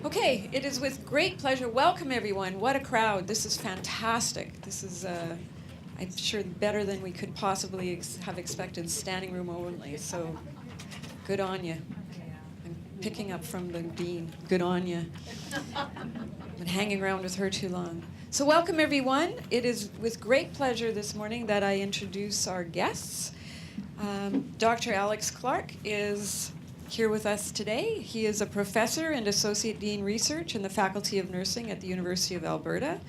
Okay, it is with great pleasure. Welcome, everyone. What a crowd. This is fantastic. This is, I'm sure, better than we could possibly have expected, standing room only. So, good on you. I'm picking up from the dean. Good on you. Been hanging around with her too long. So, welcome, everyone. It is with great pleasure this morning that I introduce our guests. Dr. Alex Clark is here with us today. He is a professor and associate dean research in the Faculty of Nursing at the University of Alberta.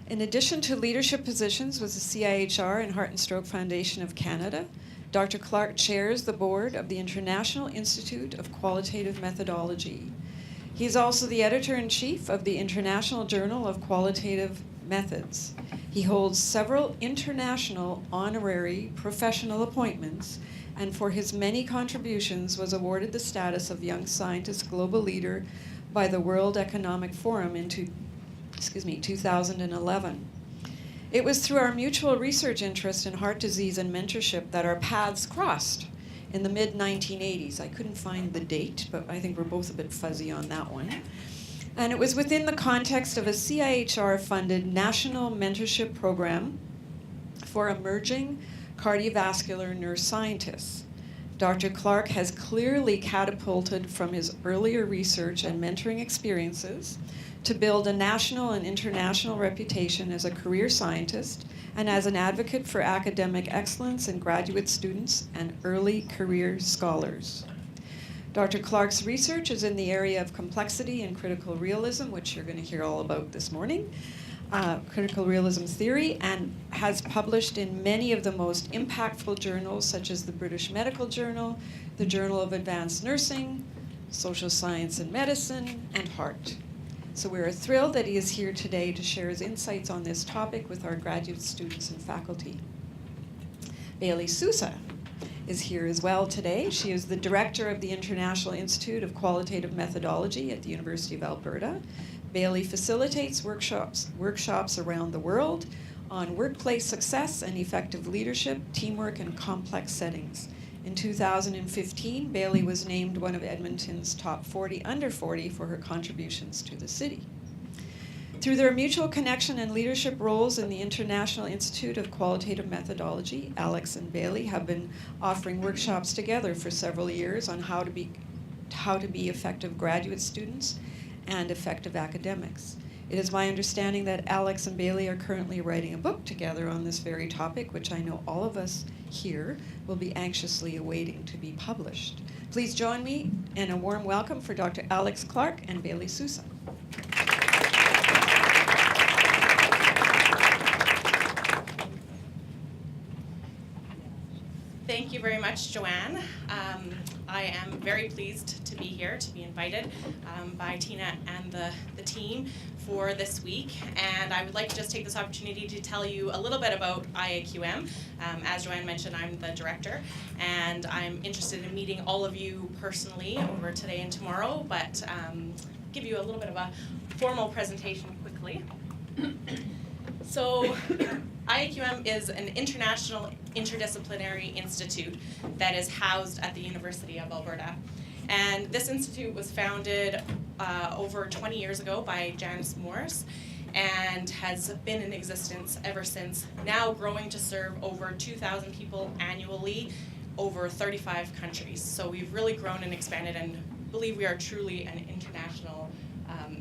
In addition to leadership positions with the CIHR and Heart and Stroke Foundation of Canada, Dr. Clark chairs the board of the International Institute of Qualitative Methodology. He is also the editor-in-chief of the International Journal of Qualitative Methods. He holds several international honorary professional appointments, and for his many contributions was awarded the status of Young Scientist Global Leader by the World Economic Forum in 2011. It was through our mutual research interest in heart disease and mentorship that our paths crossed in the mid-1980s. I couldn't find the date, but I think we're both a bit fuzzy on that one. And it was within the context of a CIHR-funded national mentorship program for emerging cardiovascular nurse scientists. Dr. Clark has clearly catapulted from his earlier research and mentoring experiences to build a national and international reputation as a career scientist and as an advocate for academic excellence in graduate students and early career scholars. Dr. Clark's research is in the area of complexity and critical realism, which you're going to hear all about this morning, critical realism theory, and has published in many of the most impactful journals such as the British Medical Journal, the Journal of Advanced Nursing, Social Science and Medicine, and Heart. So we're thrilled that he is here today to share his insights on this topic with our graduate students and faculty. Bailey Sousa is here as well today. She is the director of the International Institute of Qualitative Methodology at the University of Alberta. Bailey facilitates workshops around the world on workplace success and effective leadership, teamwork, and complex settings. In 2015, Bailey was named one of Edmonton's top 40 under 40 for her contributions to the city. Through their mutual connection and leadership roles in the International Institute of Qualitative Methodology, Alex and Bailey have been offering workshops together for several years on how to be effective graduate students and effective academics. It is my understanding that Alex and Bailey are currently writing a book together on this very topic, which I know all of us here will be anxiously awaiting to be published. Please join me in a warm welcome for Dr. Alex Clark and Bailey Sousa. Thank you very much, Joanne. I am very pleased to be here, to be invited by Tina and the team for this week. And I would like to just take this opportunity to tell you a little bit about IAQM. As Joanne mentioned, I'm the director, and I'm interested in meeting all of you personally over today and tomorrow, but give you a little bit of a formal presentation quickly. So, IAQM is an international interdisciplinary institute that is housed at the University of Alberta. And this institute was founded over 20 years ago by Janice Morris and has been in existence ever since, now growing to serve over 2,000 people annually over 35 countries. So we've really grown and expanded and believe we are truly an international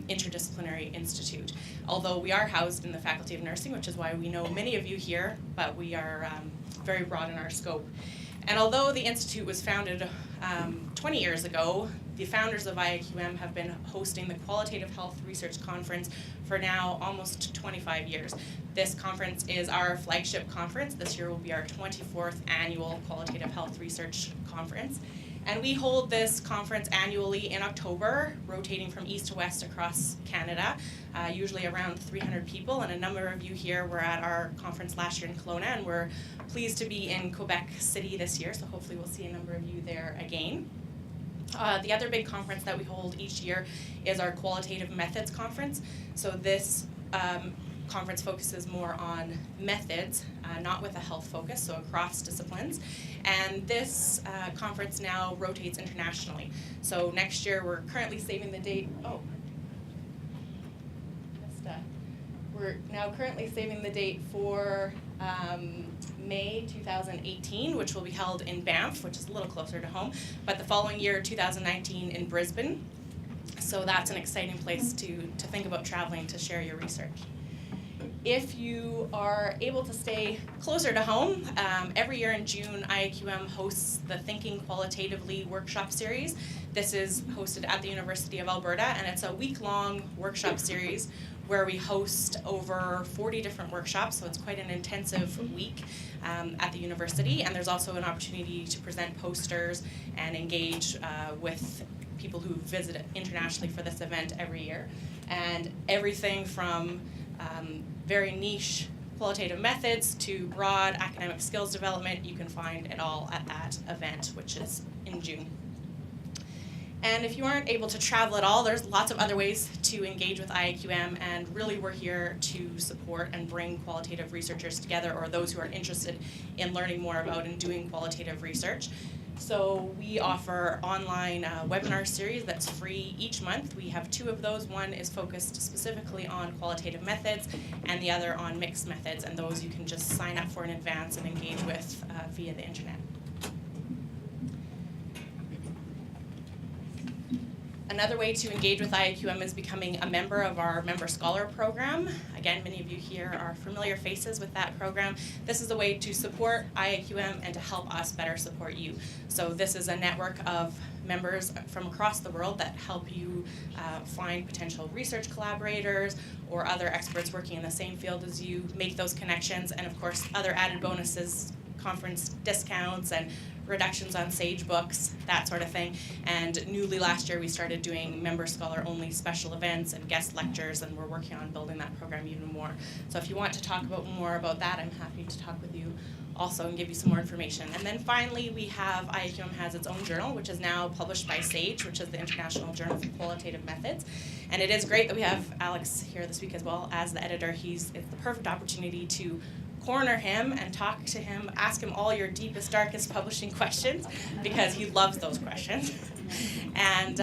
interdisciplinary institute. Although we are housed in the Faculty of Nursing, which is why we know many of you here, but we are very broad in our scope. And although the institute was founded 20 years ago, the founders of IAQM have been hosting the Qualitative Health Research Conference for now almost 25 years. This conference is our flagship conference. This year will be our 24th annual Qualitative Health Research Conference. And we hold this conference annually in October, rotating from east to west across Canada, usually around 300 people. And a number of you here were at our conference last year in Kelowna, and we're pleased to be in Quebec City this year, so hopefully we'll see a number of you there again. The other big conference that we hold each year is our Qualitative Methods Conference. So this conference focuses more on methods, not with a health focus, so across disciplines. And this conference now rotates internationally. So next year, we're currently saving the date. Oh, We're now currently saving the date for May 2018, which will be held in Banff, which is a little closer to home, but the following year, 2019, in Brisbane. So that's an exciting place to think about traveling to share your research. If you are able to stay closer to home, every year in June, IAQM hosts the Thinking Qualitatively workshop series. This is hosted at the University of Alberta, and it's a week-long workshop series where we host over 40 different workshops, so it's quite an intensive week at the university. And there's also an opportunity to present posters and engage with people who visit internationally for this event every year. And everything from very niche qualitative methods to broad academic skills development, you can find it all at that event, which is in June. And if you aren't able to travel at all, there's lots of other ways to engage with IAQM, and really we're here to support and bring qualitative researchers together, or those who are interested in learning more about and doing qualitative research. So we offer online webinar series that's free each month. We have 2 of those. One is focused specifically on qualitative methods, and the other on mixed methods, and those you can just sign up for in advance and engage with via the internet. Another way to engage with IAQM is becoming a member of our Member Scholar program. Again, many of you here are familiar faces with that program. This is a way to support IAQM and to help us better support you. So this is a network of members from across the world that help you find potential research collaborators or other experts working in the same field as you, make those connections, and of course other added bonuses, conference discounts and reductions on Sage books, that sort of thing. And newly last year we started doing member scholar only special events and guest lectures, and we're working on building that program even more. So if you want to talk more about that, I'm happy to talk with you also and give you some more information. And then finally, we have, IAQM has its own journal, which is now published by SAGE, which is the International Journal for Qualitative Methods. And it is great that we have Alex here this week as well as the editor. It's the perfect opportunity to corner him and talk to him, ask him all your deepest, darkest publishing questions, because he loves those questions. And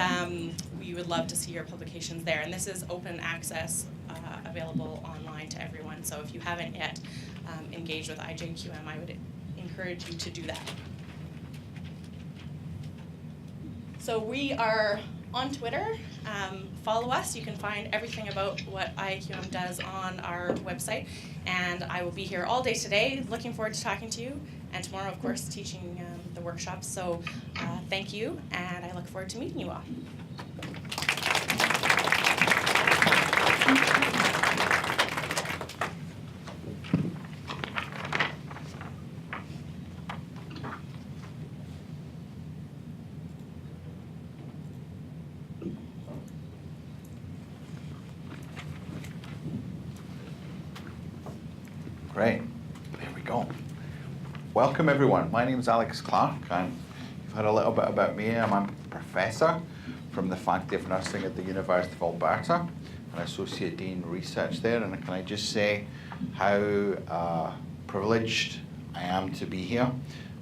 we would love to see your publications there. And this is open access, available online to everyone. So if you haven't yet engaged with IJQM, I would encourage you to do that. So we are on Twitter. Follow us. You can find everything about what IAQM does on our website. And I will be here all day today. Looking forward to talking to you. And tomorrow, of course, teaching the workshops. So thank you, and I look forward to meeting you all. Great. There we go. Welcome, everyone. My name is Alex Clark, and you've heard a little bit about me. I'm a professor from the Faculty of Nursing at the University of Alberta, an Associate Dean Research there. And can I just say how privileged I am to be here,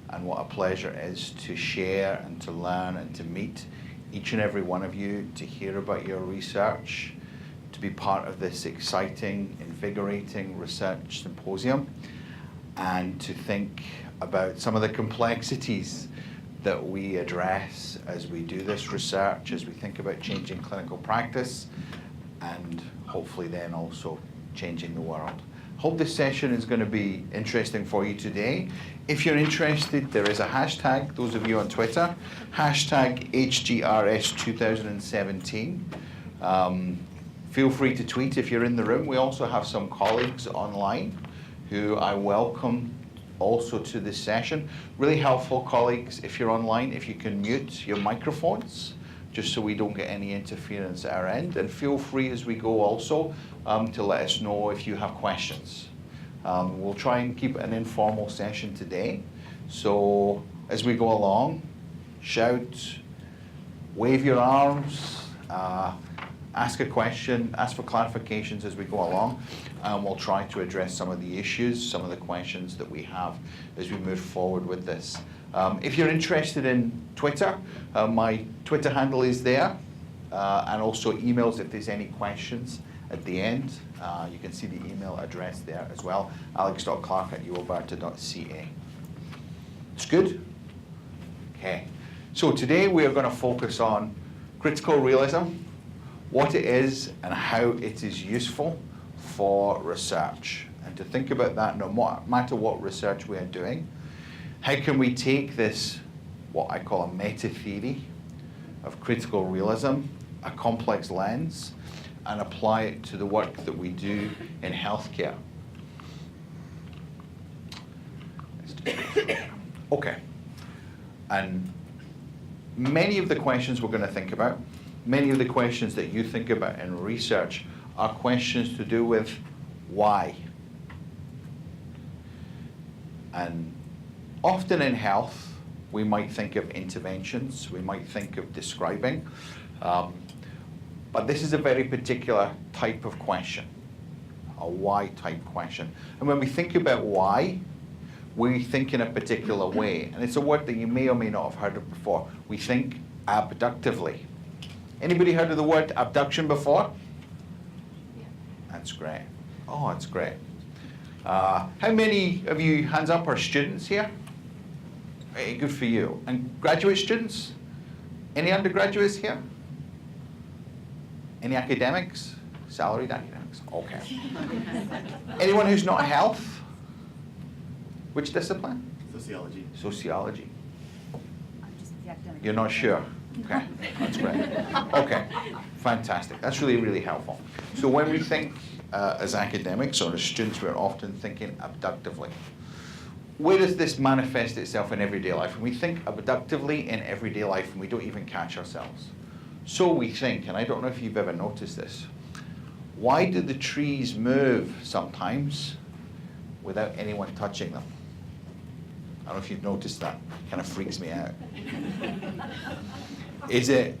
and what a pleasure it is to share and to learn and to meet each and every one of you, to hear about your research, to be part of this exciting, invigorating research symposium, and to think about some of the complexities that we address as we do this research, as we think about changing clinical practice, and hopefully then also changing the world. Hope this session is going to be interesting for you today. If you're interested, there is a hashtag, those of you on Twitter, hashtag HGRS2017. Feel free to tweet if you're in the room. We also have some colleagues online who I welcome also to this session. Really helpful colleagues, if you're online, if you can mute your microphones, just so we don't get any interference at our end. And feel free as we go also to let us know if you have questions. We'll try and keep an informal session today. So as we go along, shout, wave your arms, ask a question, ask for clarifications as we go along, and we'll try to address some of the issues, some of the questions that we have as we move forward with this. If you're interested in Twitter, my Twitter handle is there, and also emails if there's any questions at the end. You can see the email address there as well, alex.clark@ualberta.ca. It's good? Okay. So today we are going to focus on critical realism, what it is and how it is useful for research. And to think about that, no matter what research we are doing, how can we take this, what I call a meta-theory of critical realism, a complex lens, and apply it to the work that we do in healthcare. Okay. And many of the questions we're going to think about, many of the questions that you think about in research are questions to do with why. And often in health, we might think of interventions, we might think of describing, but this is a very particular type of question, a why type question. And when we think about why, we think in a particular way. And it's a word that you may or may not have heard of before. We think abductively. Anybody heard of the word abduction before? Yeah. That's great. Oh, that's great. How many of you, hands up, are students here? Hey, good for you. And graduate students? Any undergraduates here? Any academics? Salaried academics? Okay. Anyone who's not health? Which discipline? Sociology. Sociology. I'm just the academic. You're not sure? Okay, that's great. Okay, fantastic. That's really, really helpful. So when we think as academics or as students, we're often thinking abductively. Where does this manifest itself in everyday life? When we think abductively in everyday life and we don't even catch ourselves. So we think, and I don't know if you've ever noticed this, why do the trees move sometimes without anyone touching them? I don't know if you've noticed that. It kind of freaks me out. Is it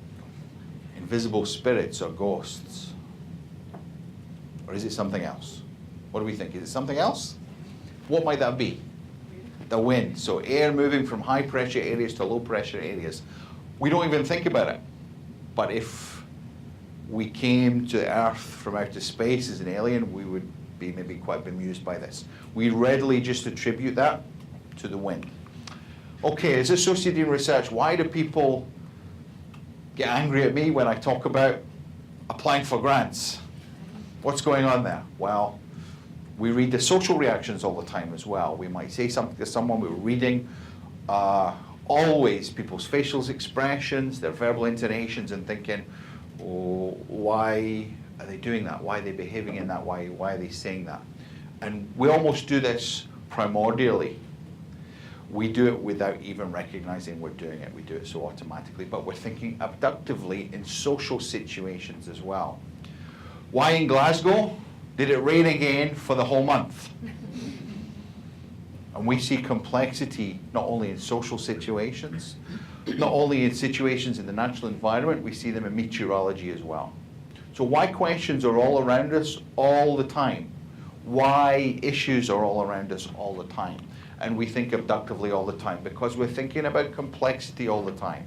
invisible spirits or ghosts? Or is it something else? What do we think? Is it something else? What might that be? The wind. So air moving from high pressure areas to low pressure areas. We don't even think about it. But if we came to Earth from outer space as an alien, we would be maybe quite bemused by this. We readily just attribute that to the wind. Okay, as associated research, why do people get angry at me when I talk about applying for grants? What's going on there? Well, we read the social reactions all the time as well. We might say something to someone, we're reading always people's facial expressions, their verbal intonations, and thinking, oh, why are they doing that? Why are they behaving in that way? Why are they saying that? And we almost do this primordially. We do it without even recognizing we're doing it. We do it so automatically, but we're thinking abductively in social situations as well. Why in Glasgow did it rain again for the whole month? And we see complexity not only in social situations, not only in situations in the natural environment, we see them in meteorology as well. So why questions are all around us all the time. Why issues are all around us all the time. And we think abductively all the time because we're thinking about complexity all the time.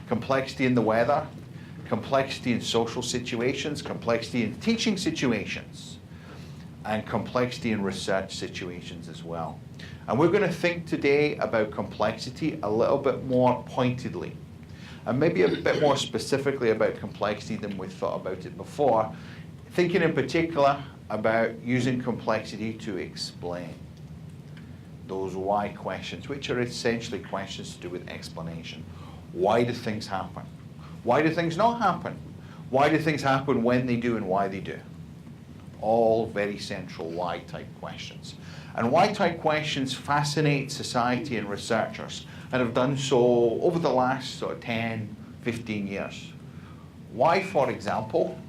Complexity in the weather, complexity in social situations, complexity in teaching situations, and complexity in research situations as well. And we're going to think today about complexity a little bit more pointedly, and maybe a bit more specifically about complexity than we thought about it before, thinking in particular about using complexity to explain those why questions, which are essentially questions to do with explanation. Why do things happen? Why do things not happen? Why do things happen when they do and why they do? All very central why type questions. And why type questions fascinate society and researchers and have done so over the last sort of 10, 15 years. Why, for example,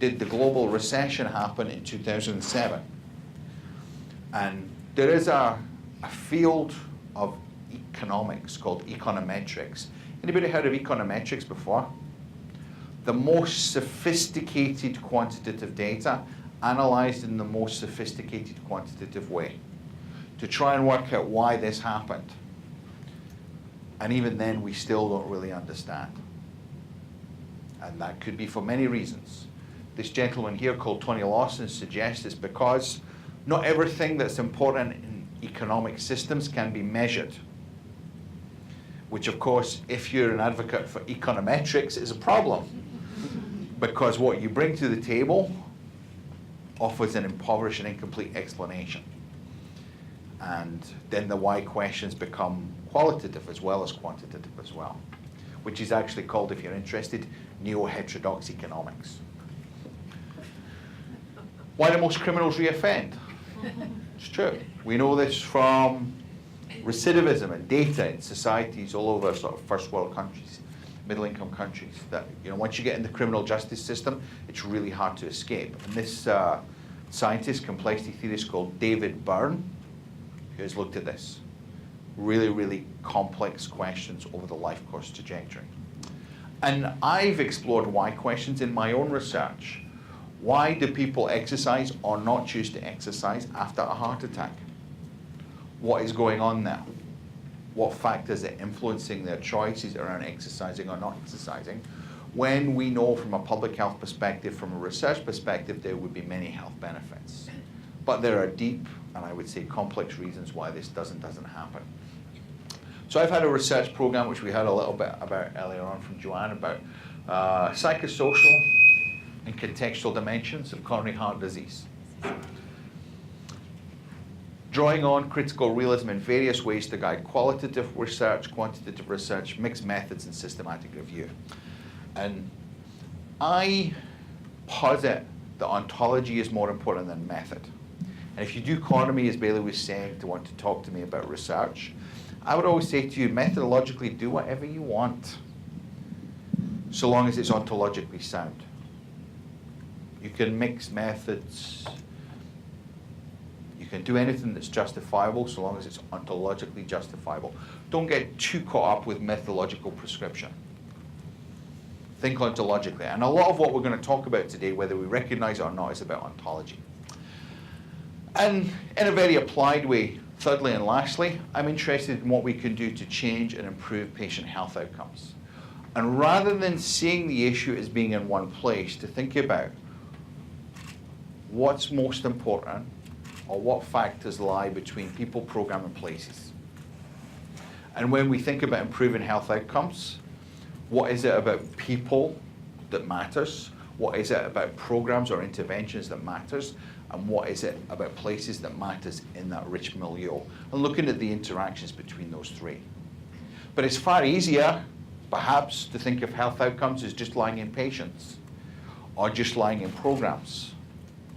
did the global recession happen in 2007? And there is a field of economics called econometrics. Anybody heard of econometrics before? The most sophisticated quantitative data analyzed in the most sophisticated quantitative way to try and work out why this happened. And even then, we still don't really understand. And that could be for many reasons. this gentleman here called Tony Lawson suggests is because not everything that's important in economic systems can be measured. Which, of course, if you're an advocate for econometrics, is a problem. Because what you bring to the table offers an impoverished and incomplete explanation. And then the why questions become qualitative as well as quantitative as well, which is actually called, if you're interested, neo-heterodox economics. Why do most criminals reoffend? It's true. We know this from recidivism and data in societies all over sort of first world countries, middle income countries, that once you get in the criminal justice system, it's really hard to escape. And this scientist, complexity theorist called David Byrne, who has looked at this. Really, really complex questions over the life course trajectory. And I've explored why questions in my own research. Why do people exercise or not choose to exercise after a heart attack? What is going on there? What factors are influencing their choices around exercising or not exercising? When we know from a public health perspective, from a research perspective, there would be many health benefits. But there are deep, and I would say complex reasons why this doesn't happen. So I've had a research program, which we heard a little bit about earlier on from Joanne, about psychosocial and contextual dimensions of coronary heart disease. Drawing on critical realism in various ways to guide qualitative research, quantitative research, mixed methods, and systematic review. And I posit that ontology is more important than method. And if you do economy, as Bailey was saying, to want to talk to me about research, I would always say to you, methodologically, do whatever you want, so long as it's ontologically sound. You can mix methods. You can do anything that's justifiable, so long as it's ontologically justifiable. Don't get too caught up with methodological prescription. Think ontologically. And a lot of what we're going to talk about today, whether we recognize it or not, is about ontology. And in a very applied way, thirdly and lastly, I'm interested in what we can do to change and improve patient health outcomes. And rather than seeing the issue as being in one place, to think about what's most important or what factors lie between people, program, and places. And when we think about improving health outcomes, what is it about people that matters? What is it about programs or interventions that matters? And what is it about places that matters in that rich milieu? And looking at the interactions between those three. But it's far easier, perhaps, to think of health outcomes as just lying in patients, or just lying in programs,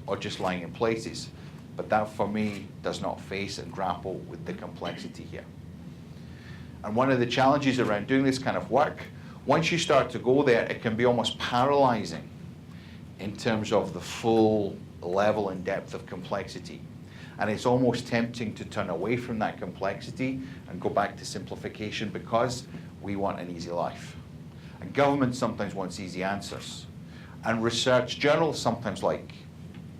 or just lying in places. But that, for me, does not face and grapple with the complexity here. And one of the challenges around doing this kind of work, once you start to go there, it can be almost paralyzing in terms of the full level and depth of complexity. And it's almost tempting to turn away from that complexity and go back to simplification because we want an easy life. And government sometimes wants easy answers. And research journals sometimes like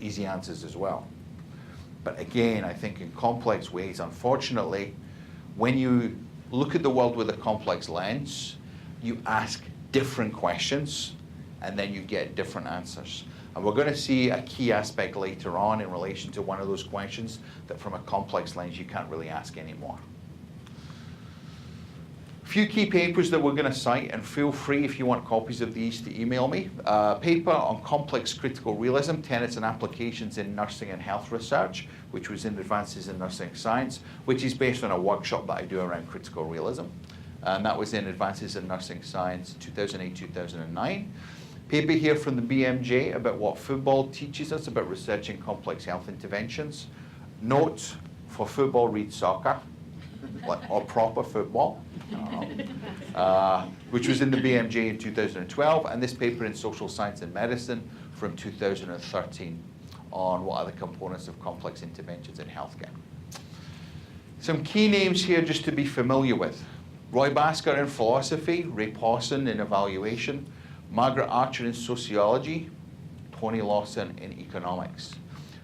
easy answers as well. But again, I think in complex ways, unfortunately, when you look at the world with a complex lens, you ask different questions and then you get different answers. And we're going to see a key aspect later on in relation to one of those questions that from a complex lens you can't really ask anymore. A few key papers that we're going to cite, and feel free if you want copies of these to email me. A paper on complex critical realism, tenets and applications in nursing and health research, which was in Advances in Nursing Science, which is based on a workshop that I do around critical realism. And that was in Advances in Nursing Science 2008-2009. Paper here from the BMJ about what football teaches us about researching complex health interventions. Note, for football, read soccer, or proper football, which was in the BMJ in 2012, and this paper in Social Science and Medicine from 2013 on what are the components of complex interventions in healthcare. Some key names here just to be familiar with. Roy Basker in philosophy, Ray Pawson in evaluation, Margaret Archer in sociology, Tony Lawson in economics.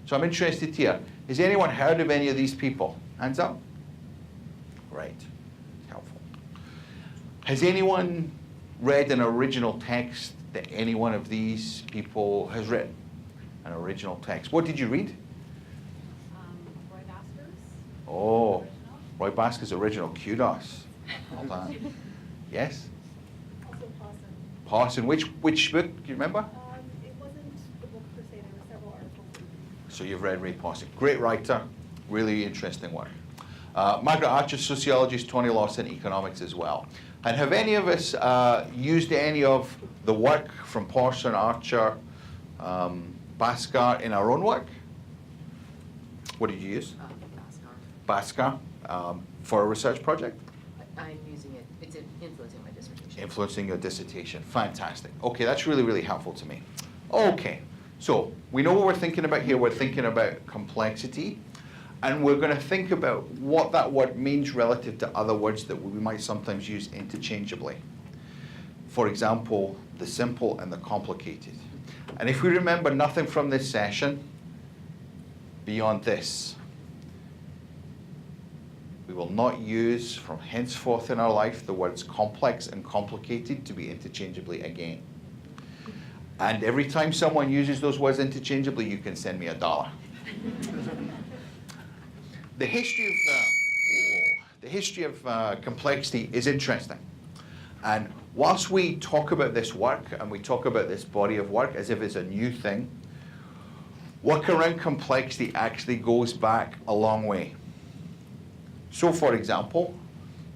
So I'm interested here, has anyone heard of any of these people? Hands up. Right, helpful. Has anyone read an original text that any one of these people has written an original text. What did you read? Roy Basker's. Oh, Original. Roy Basker's original. Kudos. Well done. Yes? Also Pawson. Pawson. Which book, do you remember? It wasn't the book per se, there were several articles. So you've read Ray Pawson. Great writer, really interesting work. Margaret Archer, sociologist, Tony Lawson, economics as well. And have any of us used any of the work from Pawson, Archer, Bhaskar in our own work? What did you use? Bhaskar. Bhaskar for a research project? I'm using it, it's influencing my dissertation. Influencing your dissertation. Fantastic. Okay, that's really, really helpful to me. Okay, so we know what we're thinking about here. We're thinking about complexity, and we're going to think about what that word means relative to other words that we might sometimes use interchangeably. For example, the simple and the complicated. And if we remember nothing from this session beyond this, we will not use from henceforth in our life the words complex and complicated to be interchangeably again. And every time someone uses those words interchangeably, you can send me $1. The history of complexity is interesting. And whilst we talk about this work and we talk about this body of work as if it's a new thing, work around complexity actually goes back a long way. So, for example,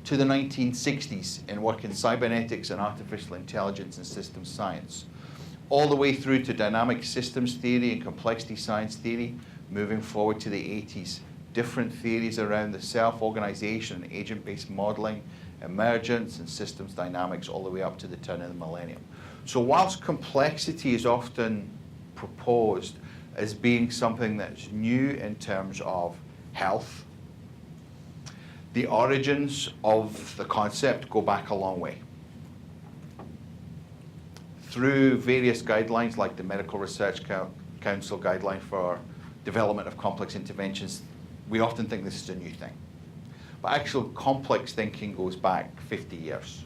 to the 1960s in work in cybernetics and artificial intelligence and systems science, all the way through to dynamic systems theory and complexity science theory, moving forward to the 80s, different theories around the self-organization and agent-based modeling, emergence and systems dynamics, all the way up to the turn of the millennium. So whilst complexity is often proposed as being something that's new in terms of health, the origins of the concept go back a long way. Through various guidelines like the Medical Research Council guideline for development of complex interventions, we often think this is a new thing. But actual complex thinking goes back 50 years,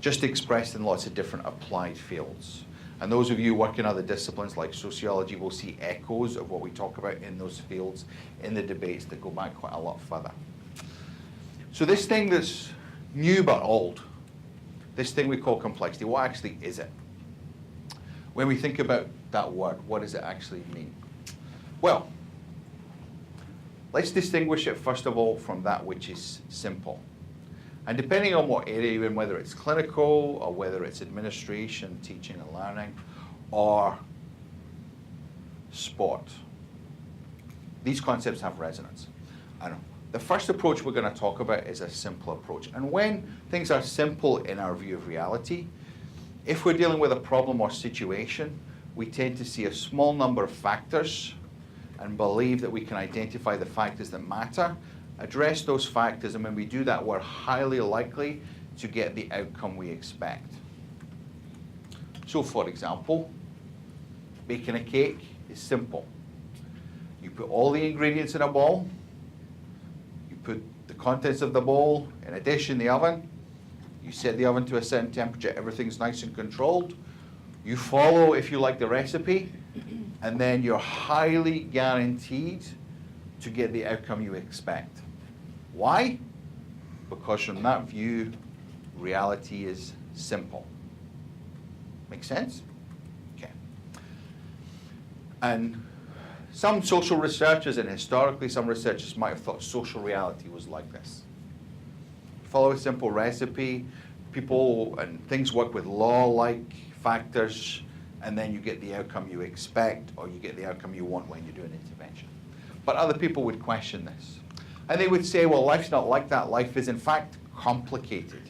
just expressed in lots of different applied fields. And those of you working in other disciplines like sociology will see echoes of what we talk about in those fields in the debates that go back quite a lot further. So this thing that's new but old, this thing we call complexity, what actually is it? When we think about that word, what does it actually mean? Well, let's distinguish it first of all from that which is simple. And depending on what area you're in, whether it's clinical or whether it's administration, teaching and learning, or sport, these concepts have resonance. And the first approach we're going to talk about is a simple approach. And when things are simple in our view of reality, if we're dealing with a problem or situation, we tend to see a small number of factors and believe that we can identify the factors that matter, address those factors, and when we do that, we're highly likely to get the outcome we expect. So, for example, baking a cake is simple. You put all the ingredients in a bowl, you put the contents of the bowl in a dish in the oven, you set the oven to a certain temperature, everything's nice and controlled. You follow, if you like, the recipe, and then you're highly guaranteed to get the outcome you expect. Why? Because from that view, reality is simple. Make sense? Okay. And some social researchers, and historically some researchers might have thought social reality was like this. Follow a simple recipe, people and things work with law-like factors, and then you get the outcome you expect, or you get the outcome you want when you do an intervention. But other people would question this. And they would say, well, life's not like that. Life is, in fact, complicated.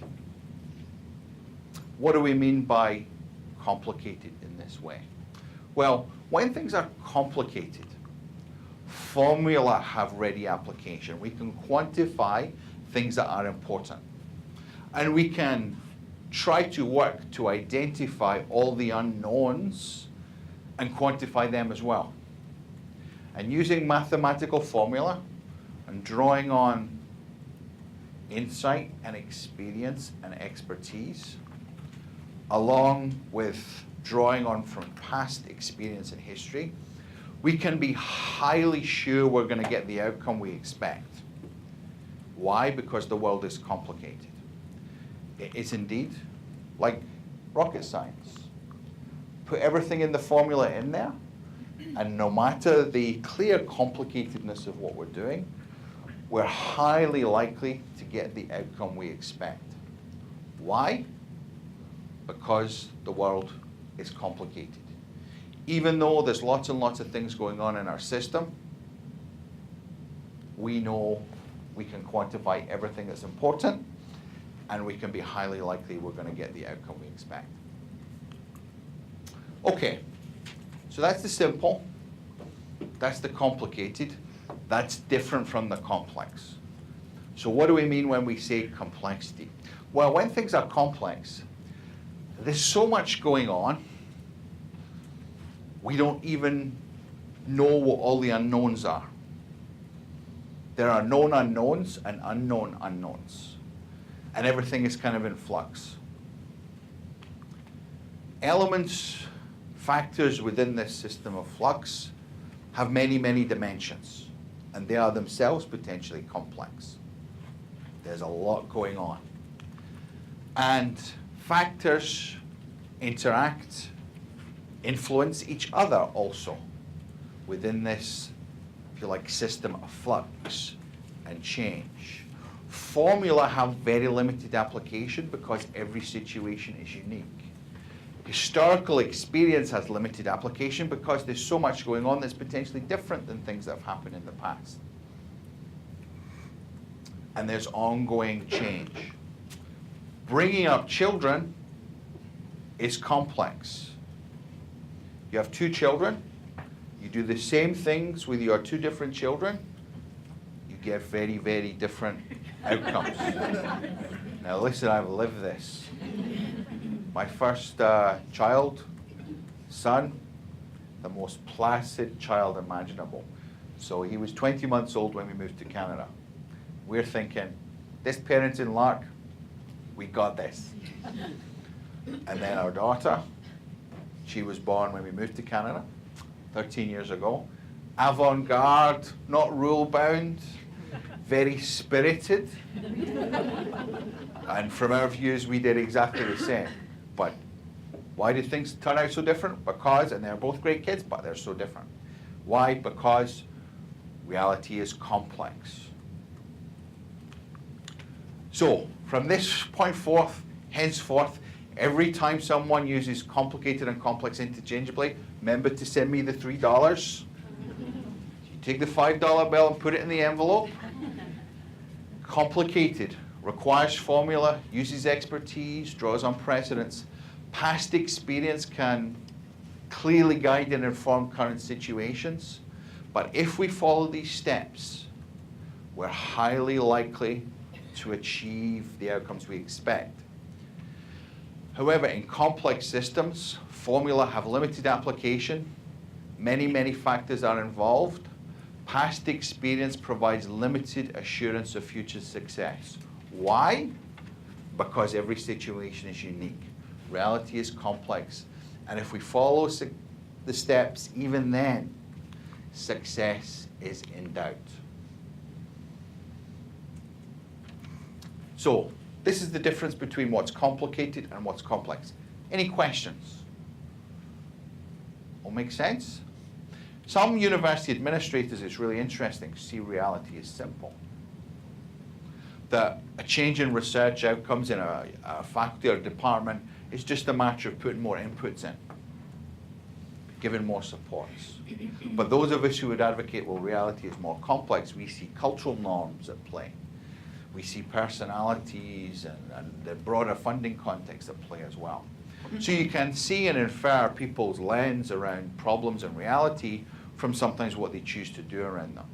What do we mean by complicated in this way? Well, when things are complicated, formula have ready application. We can quantify things that are important. And we can try to work to identify all the unknowns and quantify them as well. And using mathematical formula and drawing on insight and experience and expertise, along with drawing on from past experience and history, we can be highly sure we're going to get the outcome we expect. Why? Because the world is complicated. It is indeed like rocket science. Put everything in the formula in there, and no matter the clear complicatedness of what we're doing, we're highly likely to get the outcome we expect. Why? Because the world is complicated. Even though there's lots and lots of things going on in our system, we know we can quantify everything that's important, and we can be highly likely we're going to get the outcome we expect. Okay, so that's the simple, that's the complicated, that's different from the complex. So what do we mean when we say complexity? Well, when things are complex, there's so much going on, we don't even know what all the unknowns are. There are known unknowns and unknown unknowns, and everything is kind of in flux. Elements, factors within this system of flux have many, many dimensions, and they are themselves potentially complex. There's a lot going on. And factors interact, influence each other also within this, if you like, system of flux and change. Formula have very limited application because every situation is unique. Historical experience has limited application because there's so much going on that's potentially different than things that have happened in the past. And there's ongoing change. Bringing up children is complex. You have two children, you do the same things with your two different children, you get very, very different outcomes. Now listen, I've lived this. My first child, son, the most placid child imaginable. So he was 20 months old when we moved to Canada. We're thinking, this parent's in luck, we got this. And then our daughter, she was born when we moved to Canada, 13 years ago. Avant-garde, not rule-bound, very spirited. And from our views, we did exactly the same. But why did things turn out so different? Because, and they're both great kids, but they're so different. Why? Because reality is complex. So, from this point forth, henceforth, every time someone uses complicated and complex interchangeably, remember to send me the $3. You take the $5 bill and put it in the envelope. Complicated, requires formula, uses expertise, draws on precedents. Past experience can clearly guide and inform current situations. But if we follow these steps, we're highly likely to achieve the outcomes we expect. However, in complex systems, formula have limited application. Many, many factors are involved. Past experience provides limited assurance of future success. Why? Because every situation is unique. Reality is complex. And if we follow the steps, even then, success is in doubt. So, this is the difference between what's complicated and what's complex. Any questions? All make sense? Some university administrators, it's really interesting, see reality as simple. That a change in research outcomes in a faculty or department is just a matter of putting more inputs in, giving more supports. But those of us who would advocate, well, reality is more complex, we see cultural norms at play. We see personalities and the broader funding context at play as well. So you can see and infer people's lens around problems and reality from sometimes what they choose to do around them.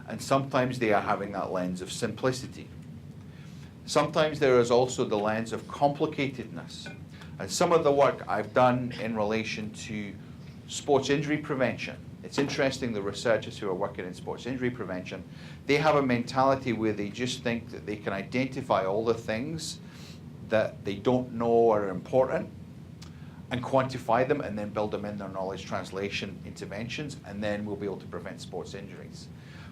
And sometimes they are having that lens of simplicity. Sometimes there is also the lens of complicatedness. And some of the work I've done in relation to sports injury prevention, it's interesting, the researchers who are working in sports injury prevention, they have a mentality where they just think that they can identify all the things that they don't know are important, and quantify them and then build them in their knowledge translation interventions, and then we'll be able to prevent sports injuries.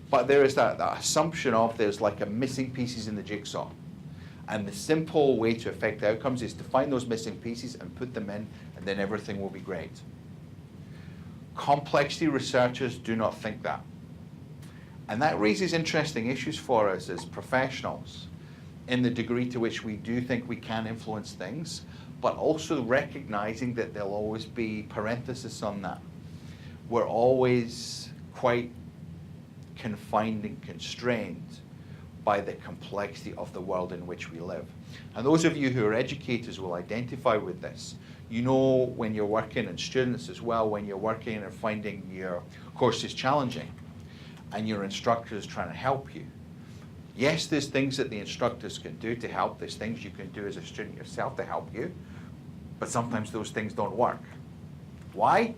But there is that assumption of there's like a missing pieces in the jigsaw. And the simple way to affect outcomes is to find those missing pieces and put them in, and then everything will be great. Complexity researchers do not think that. And that raises interesting issues for us as professionals in the degree to which we do think we can influence things, but also recognizing that there'll always be parenthesis on that. We're always quite confined and constrained by the complexity of the world in which we live. And those of you who are educators will identify with this. You know when you're working, and students as well, when you're working and finding your courses challenging and your instructor is trying to help you. Yes, there's things that the instructors can do to help. There's things you can do as a student yourself to help you. But sometimes those things don't work. Why?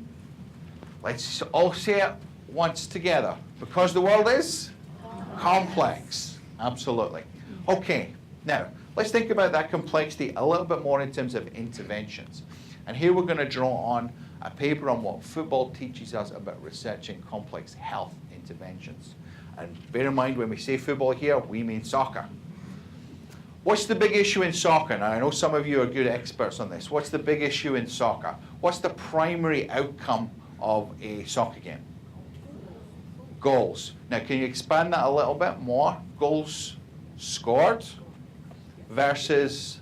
Let's all say it once together. Because the world is complex. Absolutely. Okay, now let's think about that complexity a little bit more in terms of interventions. And here we're going to draw on a paper on what football teaches us about researching complex health interventions. And bear in mind, when we say football here, we mean soccer. What's the big issue in soccer? Now, I know some of you are good experts on this. What's the big issue in soccer? What's the primary outcome of a soccer game? Goals. Now, can you expand that a little bit more? Goals scored versus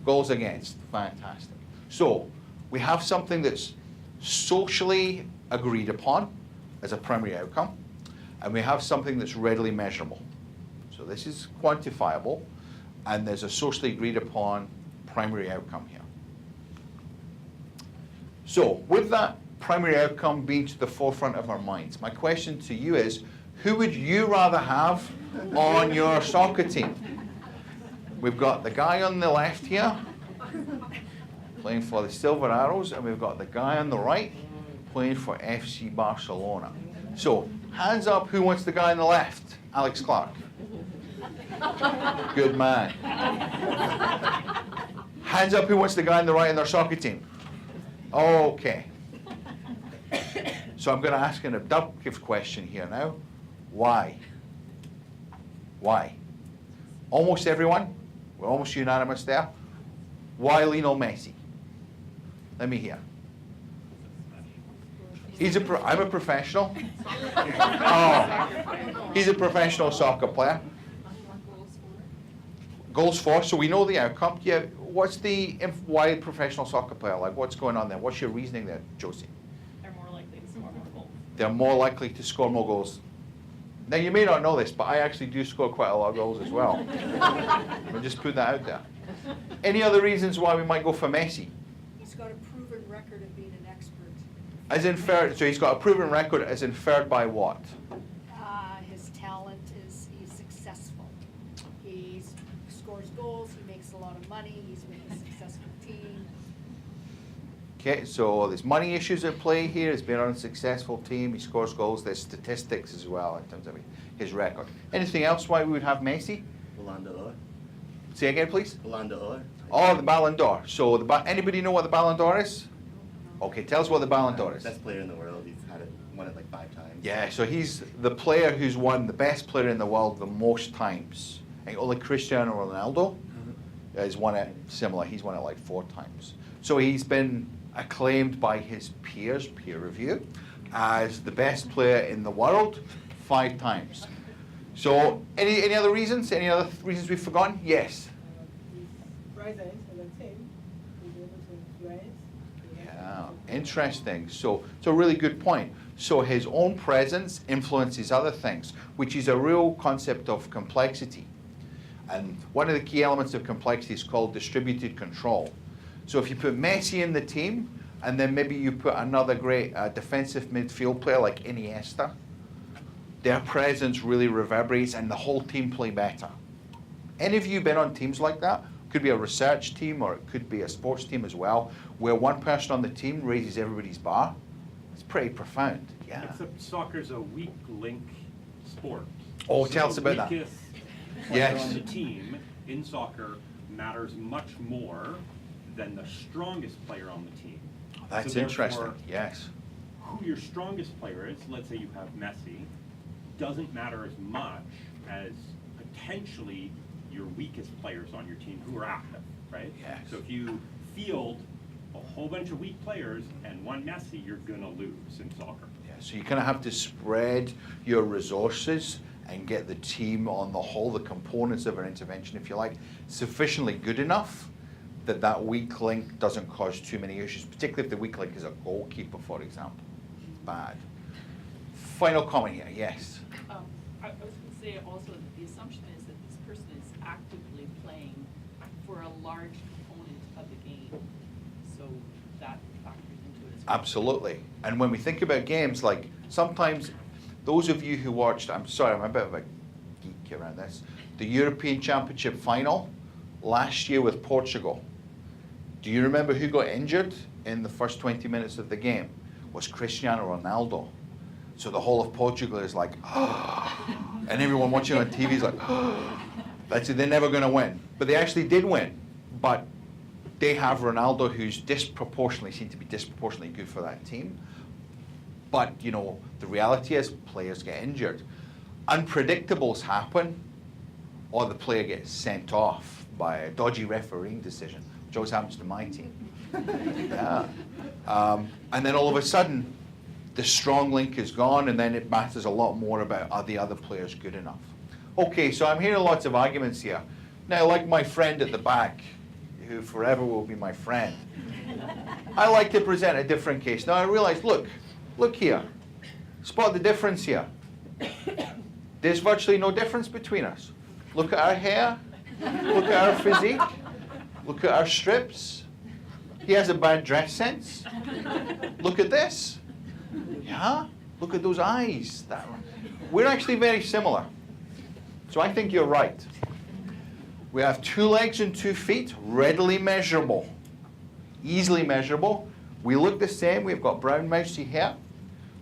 goals against. Fantastic. So, we have something that's socially agreed upon as a primary outcome, and we have something that's readily measurable. So this is quantifiable, and there's a socially agreed upon primary outcome here. So with that primary outcome being to the forefront of our minds, my question to you is, who would you rather have on your soccer team? We've got the guy on the left here, playing for the Silver Arrows, and we've got the guy on the right, playing for FC Barcelona. So, hands up, who wants the guy on the left? Alex Clark. Good man. Hands up, who wants the guy on the right in their soccer team? Okay. So I'm going to ask an abductive question here now. Why? Why? Almost everyone, we're almost unanimous there. Why Lionel Messi? Let me hear. I'm a professional. Oh, he's a professional soccer player. Goals for, so we know the outcome. Yeah, what's why professional soccer player? Like, what's going on there? What's your reasoning there, Josie? They're more likely to score more goals. They're more likely to score more goals. Now, you may not know this, but I actually do score quite a lot of goals as well. We'll just put that out there. Any other reasons why we might go for Messi? He's got a proven record of being an expert. As inferred, so he's got a proven record as inferred by what? His talent is he's successful. He scores goals, he makes a lot of money, he's with a successful team. Okay, so there's money issues at play here. He's been on a successful team. He scores goals. There's statistics as well in terms of his record. Anything else why we would have Messi? Ballon d'Or. Say again, please. Ballon d'Or. Oh, the Ballon d'Or. So anybody know what the Ballon d'Or is? Okay, tell us what the Ballon d'Or is. Best player in the world. He's won it like 5 times. Yeah, so he's the player who's won, the best player in the world the most times. I think only Cristiano Ronaldo has won it similar. He's won it like 4 times. So he's been acclaimed by his peers, peer review, as the best player in the world 5 times. So any other reasons? Any other reasons we've forgotten? Yes. Presence in the team, he's able to influence. Yeah, interesting. So it's a really good point. So his own presence influences other things, which is a real concept of complexity. And one of the key elements of complexity is called distributed control. So if you put Messi in the team, and then maybe you put another great defensive midfield player like Iniesta, their presence really reverberates and the whole team play better. Any of you been on teams like that? Could be a research team or it could be a sports team as well, where one person on the team raises everybody's bar. It's pretty profound. Yeah. Except soccer's a weak link sport. Oh, So tell us about that. The weakest player Yes. on the team in soccer matters much more than the strongest player on the team. That's So interesting, therefore, yes. who your strongest player is, let's say you have Messi, doesn't matter as much as potentially your weakest players on your team who are active, right? Yes. So if you field a whole bunch of weak players and one Messi, you're gonna lose in soccer. Yeah, so you kind of have to spread your resources and get the team on the whole, the components of an intervention, if you like, sufficiently good enough that that weak link doesn't cause too many issues, particularly if the weak link is a goalkeeper, for example. It's bad. Final comment here, yes. I was going to say also that the assumption is that this person is actively playing for a large component of the game, so that factors into it as well. Absolutely. And when we think about games, like sometimes those of you who watched, I'm sorry, I'm a bit of a geek around this, the European Championship final last year with Portugal. Do you remember who got injured in the first 20 minutes of the game? It was Cristiano Ronaldo. So the whole of Portugal is like, and everyone watching on TV is like, that's it, they're never going to win. But they actually did win. But they have Ronaldo, who's seemed to be disproportionately good for that team. But, you know, the reality is players get injured. Unpredictables happen, or the player gets sent off by a dodgy refereeing decision, which always happens to my team. Yeah. And then all of a sudden, the strong link is gone, and then it matters a lot more about, are the other players good enough? Okay, so I'm hearing lots of arguments here. Now, like my friend at the back, who forever will be my friend, I like to present a different case. Now, I realize, look here. Spot the difference here. There's virtually no difference between us. Look at our hair. Look at our physique. Look at our strips. He has a bad dress sense. Look at this. Yeah? Look at those eyes. We're actually very similar. So I think you're right. We have 2 legs and 2 feet, readily measurable, easily measurable. We look the same. We've got brown mousy hair.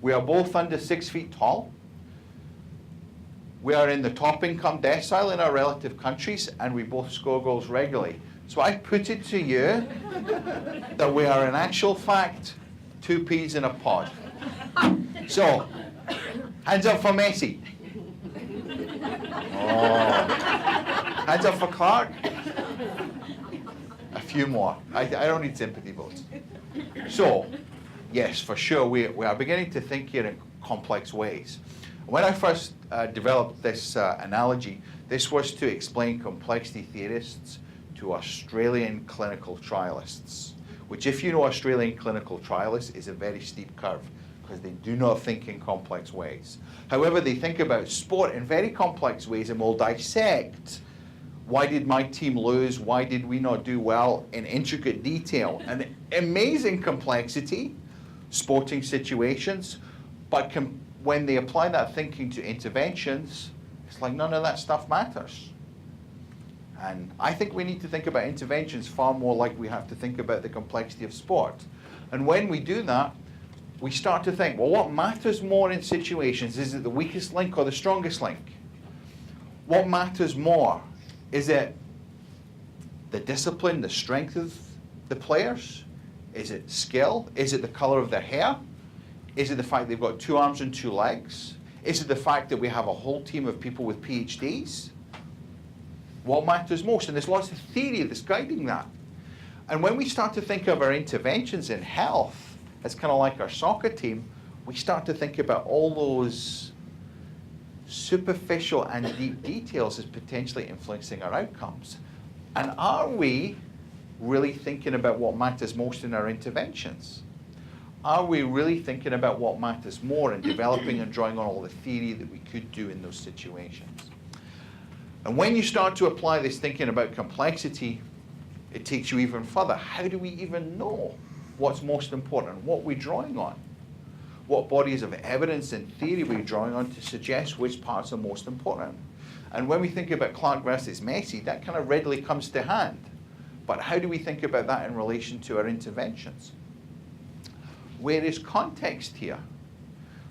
We are both under 6 feet tall. We are in the top income decile in our relative countries, and we both score goals regularly. So I put it to you that we are in actual fact 2 peas in a pod. So, hands up for Messi. Oh. Hands up for Clark. A few more. I don't need sympathy votes. So, yes, for sure, we are beginning to think here in complex ways. When I first developed this analogy, this was to explain complexity theorists to Australian clinical trialists, which, if you know Australian clinical trialists, is a very steep curve because they do not think in complex ways. However, they think about sport in very complex ways and will dissect why did my team lose, why did we not do well in intricate detail and amazing complexity, sporting situations, but when they apply that thinking to interventions, it's like none of that stuff matters. And I think we need to think about interventions far more like we have to think about the complexity of sport. And when we do that, we start to think, well, what matters more in situations? Is it the weakest link or the strongest link? What matters more? Is it the discipline, the strength of the players? Is it skill? Is it the color of their hair? Is it the fact they've got 2 arms and 2 legs? Is it the fact that we have a whole team of people with PhDs? What matters most? And there's lots of theory that's guiding that. And when we start to think of our interventions in health, as kind of like our soccer team, we start to think about all those superficial and deep details as potentially influencing our outcomes. And are we really thinking about what matters most in our interventions? Are we really thinking about what matters more and developing and drawing on all the theory that we could do in those situations? And when you start to apply this thinking about complexity, it takes you even further. How do we even know what's most important? What we're drawing on? What bodies of evidence and theory we're drawing on to suggest which parts are most important? And when we think about Clark versus Messi, that kind of readily comes to hand. But how do we think about that in relation to our interventions? Where is context here?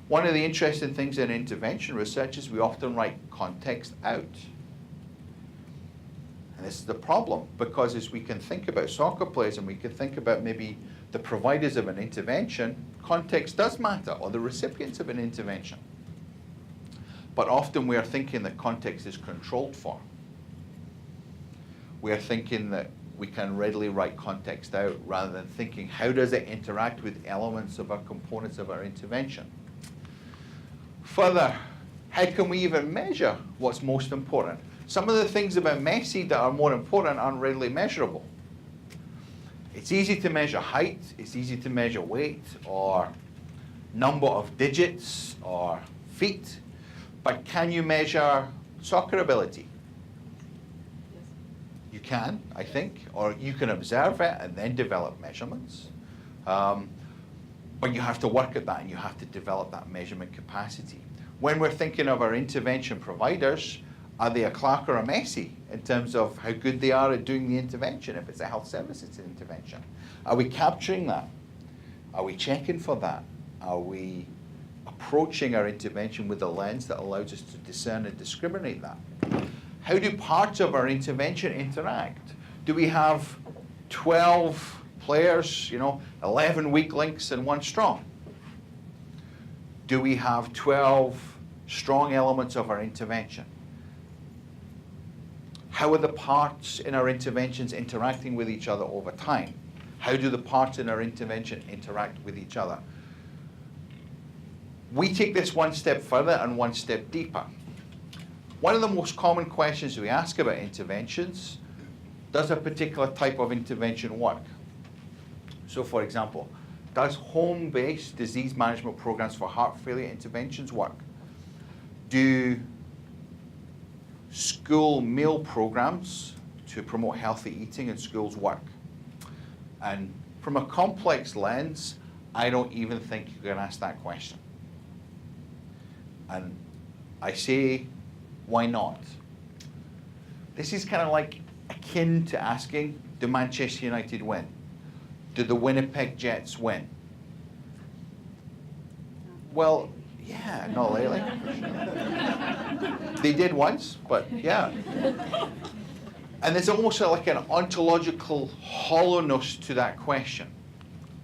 One of the interesting things in intervention research is we often write context out. And And this is the problem, because as we can think about soccer players and we can think about maybe the providers of an intervention, context does matter, or the recipients of an intervention. But often we are thinking that context is controlled for. We are thinking that we can readily write context out rather than thinking how does it interact with elements of our components of our intervention. Further, how can we even measure what's most important? Some of the things about Messi that are more important aren't readily measurable. It's easy to measure height, it's easy to measure weight, or number of digits, or feet, but can you measure soccer ability? You can, I think, or you can observe it and then develop measurements. But you have to work at that and you have to develop that measurement capacity. When we're thinking of our intervention providers, are they a Clark or a Messi in terms of how good they are at doing the intervention, if it's a health services intervention? Are we capturing that? Are we checking for that? Are we approaching our intervention with a lens that allows us to discern and discriminate that? How do parts of our intervention interact? Do we have 12 players, 11 weak links and 1 strong? Do we have 12 strong elements of our intervention? How are the parts in our interventions interacting with each other over time? How do the parts in our intervention interact with each other? We take this one step further and one step deeper. One of the most common questions we ask about interventions, does a particular type of intervention work? So for example, does home-based disease management programs for heart failure interventions work? Do school meal programs to promote healthy eating in schools work? And from a complex lens, I don't even think you can ask that question. And I say, why not? This is kind of like akin to asking, do Manchester United win? Do the Winnipeg Jets win? Well, yeah, not lately. They did once, but yeah. And there's almost like an ontological hollowness to that question.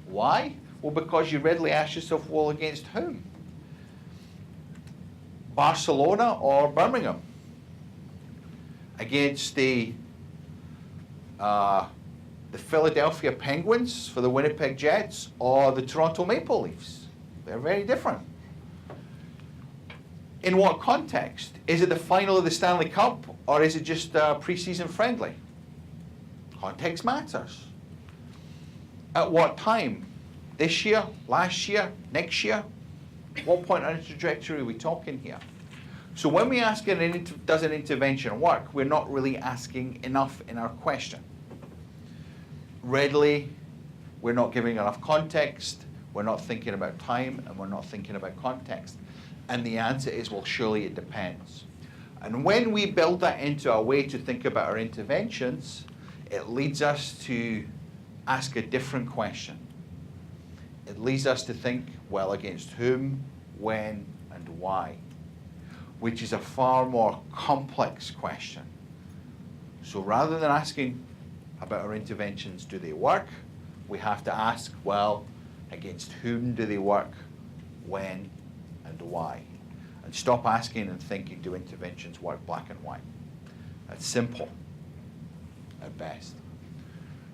Why? Well, because you readily ask yourself, well, against whom? Barcelona or Birmingham? Against the Philadelphia Penguins for the Winnipeg Jets or the Toronto Maple Leafs? They're very different. In what context? Is it the final of the Stanley Cup or is it just pre-season friendly? Context matters. At what time? This year? Last year? Next year? What point on the trajectory are we talking here? So when we ask, does an intervention work, we're not really asking enough in our question. Readily, we're not giving enough context, we're not thinking about time, and we're not thinking about context. And the answer is, well, surely it depends. And when we build that into our way to think about our interventions, it leads us to ask a different question. It leads us to think, well, against whom, when, and why, which is a far more complex question. So rather than asking about our interventions, do they work, we have to ask, well, against whom do they work, when, and why? And stop asking and thinking, do interventions work black and white? That's simple at best.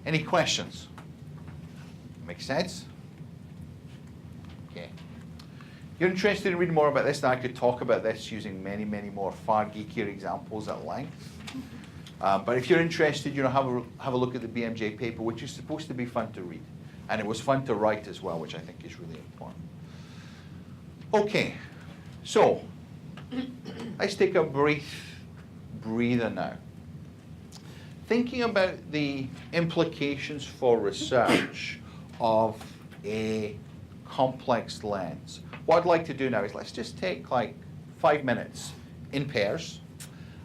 Any questions? Make sense? Okay. If you're interested in reading more about this, then I could talk about this using many, many more far geekier examples at length. But if you're interested, have a look at the BMJ paper, which is supposed to be fun to read. And it was fun to write as well, which I think is really important. Okay, so let's take a brief breather now. Thinking about the implications for research of a complex lens. What I'd like to do now is let's just take like 5 minutes in pairs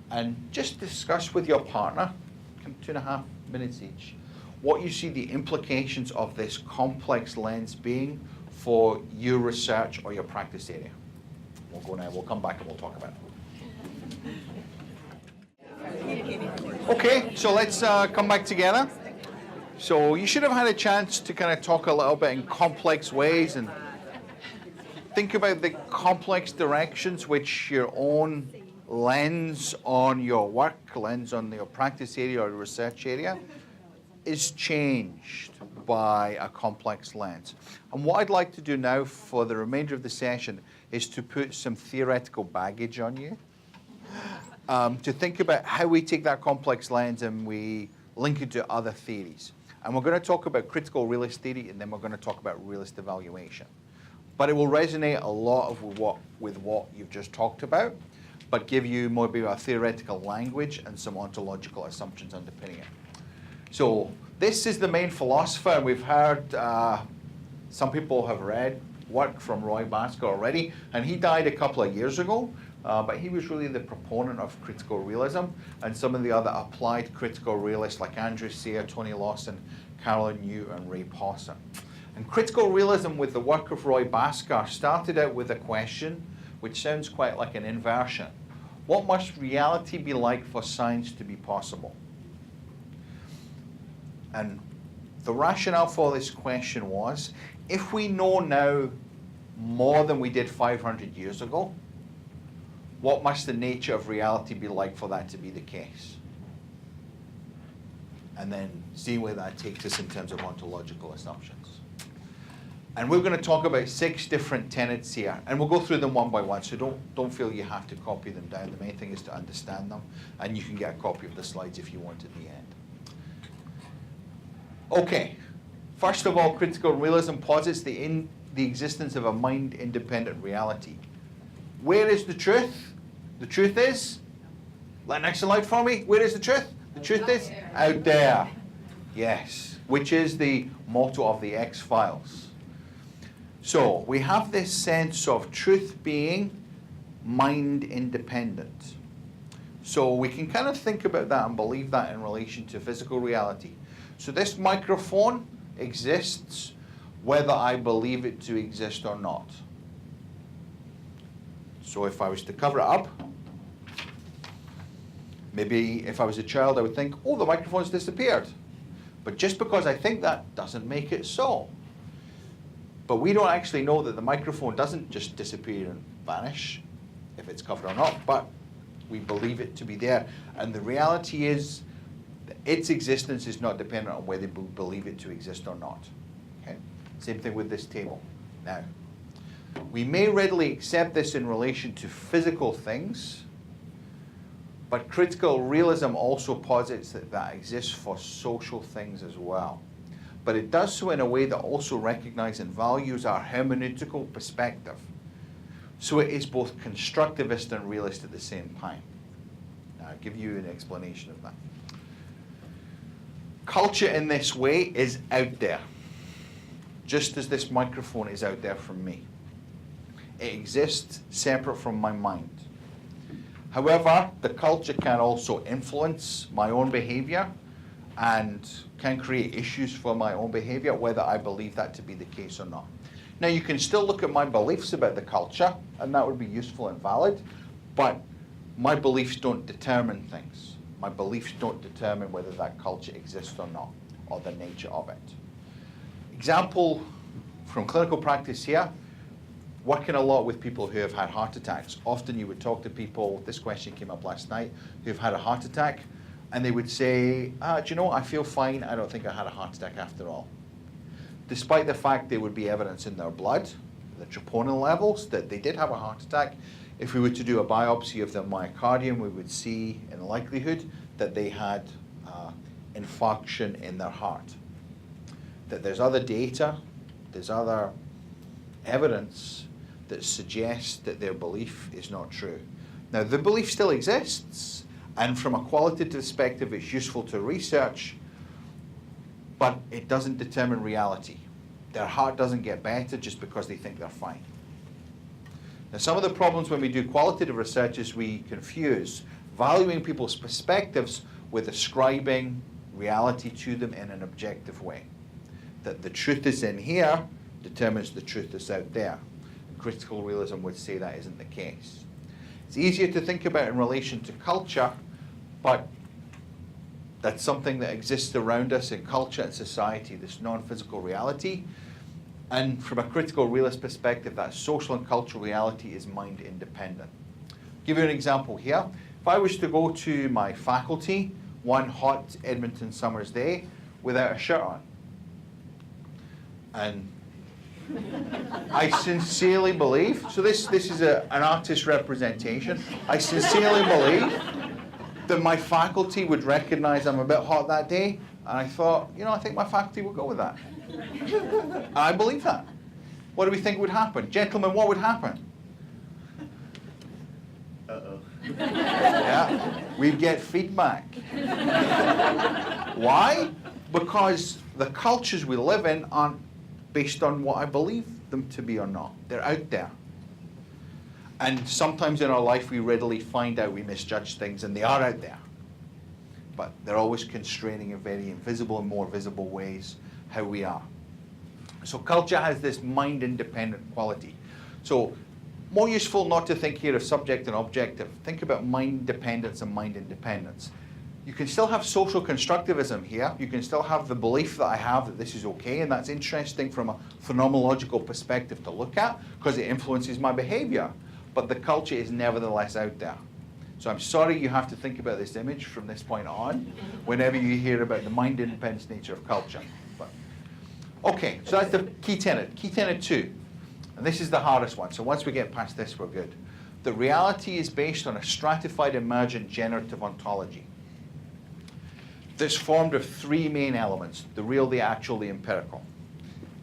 and just discuss with your partner, 2.5 minutes each, what you see the implications of this complex lens being for your research or your practice area. We'll go now, we'll come back and we'll talk about it. Okay, so let's come back together. So you should have had a chance to kind of talk a little bit in complex ways and think about the complex directions which your own lens on your work, lens on your practice area or research area is changed by a complex lens. And what I'd like to do now for the remainder of the session is to put some theoretical baggage on you, to think about how we take that complex lens and we link it to other theories. And we're going to talk about critical realist theory, and then we're going to talk about realist evaluation. But it will resonate a lot with what you've just talked about, but give you maybe a theoretical language and some ontological assumptions underpinning it. So this is the main philosopher, and we've heard some people have read work from Roy Bhaskar already, and he died a couple of years ago, but he was really the proponent of critical realism, and some of the other applied critical realists like Andrew Sayre, Tony Lawson, Carolyn New, and Ray Posser. And critical realism with the work of Roy Bhaskar started out with a question which sounds quite like an inversion. What must reality be like for science to be possible? And the rationale for this question was, if we know now more than we did 500 years ago, what must the nature of reality be like for that to be the case? And then see where that takes us in terms of ontological assumptions. And we're going to talk about 6 different tenets here, and we'll go through them one by one, so don't feel you have to copy them down. The main thing is to understand them, and you can get a copy of the slides if you want at the end. Okay, first of all, critical realism posits the existence of a mind-independent reality. Where is the truth? The truth is, light next slide for me. Where is the truth? The truth is out there. Yes, which is the motto of the X-Files. So we have this sense of truth being mind-independent. So we can kind of think about that and believe that in relation to physical reality. So this microphone exists whether I believe it to exist or not. So if I was to cover it up, maybe if I was a child I would think, oh, the microphone's disappeared. But just because I think that doesn't make it so. But we don't actually know that the microphone doesn't just disappear and vanish, if it's covered or not, but we believe it to be there. And the reality is that its existence is not dependent on whether we believe it to exist or not. Okay? Same thing with this table. Now, we may readily accept this in relation to physical things, but critical realism also posits that that exists for social things as well. But it does so in a way that also recognizes and values our hermeneutical perspective. So it is both constructivist and realist at the same time. Now, I'll give you an explanation of that. Culture in this way is out there, just as this microphone is out there from me. It exists separate from my mind. However, the culture can also influence my own behavior and can create issues for my own behavior, whether I believe that to be the case or not. Now, you can still look at my beliefs about the culture, and that would be useful and valid, but my beliefs don't determine things. My beliefs don't determine whether that culture exists or not, or the nature of it. Example from clinical practice here, working a lot with people who have had heart attacks. Often you would talk to people, this question came up last night, who've had a heart attack, and they would say, do you know, I feel fine, I don't think I had a heart attack after all. Despite the fact there would be evidence in their blood, the troponin levels, that they did have a heart attack. If we were to do a biopsy of their myocardium, we would see in likelihood that they had infarction in their heart. That there's other data, there's other evidence that suggests that their belief is not true. Now, the belief still exists, and from a qualitative perspective, it's useful to research, but it doesn't determine reality. Their heart doesn't get better just because they think they're fine. Now, some of the problems when we do qualitative research is we confuse valuing people's perspectives with ascribing reality to them in an objective way. That the truth is in here determines the truth that's out there. And critical realism would say that isn't the case. It's easier to think about in relation to culture, but That's something that exists around us in culture and society, this non-physical reality. And from a critical realist perspective, that social and cultural reality is mind independent. Give you an example here. If I was to go to my faculty one hot Edmonton summer's day without a shirt on, and I sincerely believe, so this is an artist representation, I sincerely believe that my faculty would recognize I'm a bit hot that day, and I thought, I think my faculty will go with that. I believe that. What do we think would happen? Gentlemen, what would happen? Uh-oh. Yeah, we'd get feedback. Why? Because the cultures we live in aren't based on what I believe them to be or not. They're out there. And sometimes in our life we readily find out we misjudge things, and they are out there. But they're always constraining in very invisible and more visible ways how we are. So culture has this mind-independent quality. So more useful not to think here of subject and objective. Think about mind dependence and mind independence. You can still have social constructivism here. You can still have the belief that I have that this is okay, and that's interesting from a phenomenological perspective to look at because it influences my behavior. But the culture is nevertheless out there. So I'm sorry you have to think about this image from this point on whenever you hear about the mind independence nature of culture. But, okay, so that's the key tenet. Key tenet 2. And this is the hardest one. So once we get past this, we're good. The reality is based on a stratified emergent generative ontology that's formed of 3 main elements: the real, the actual, the empirical.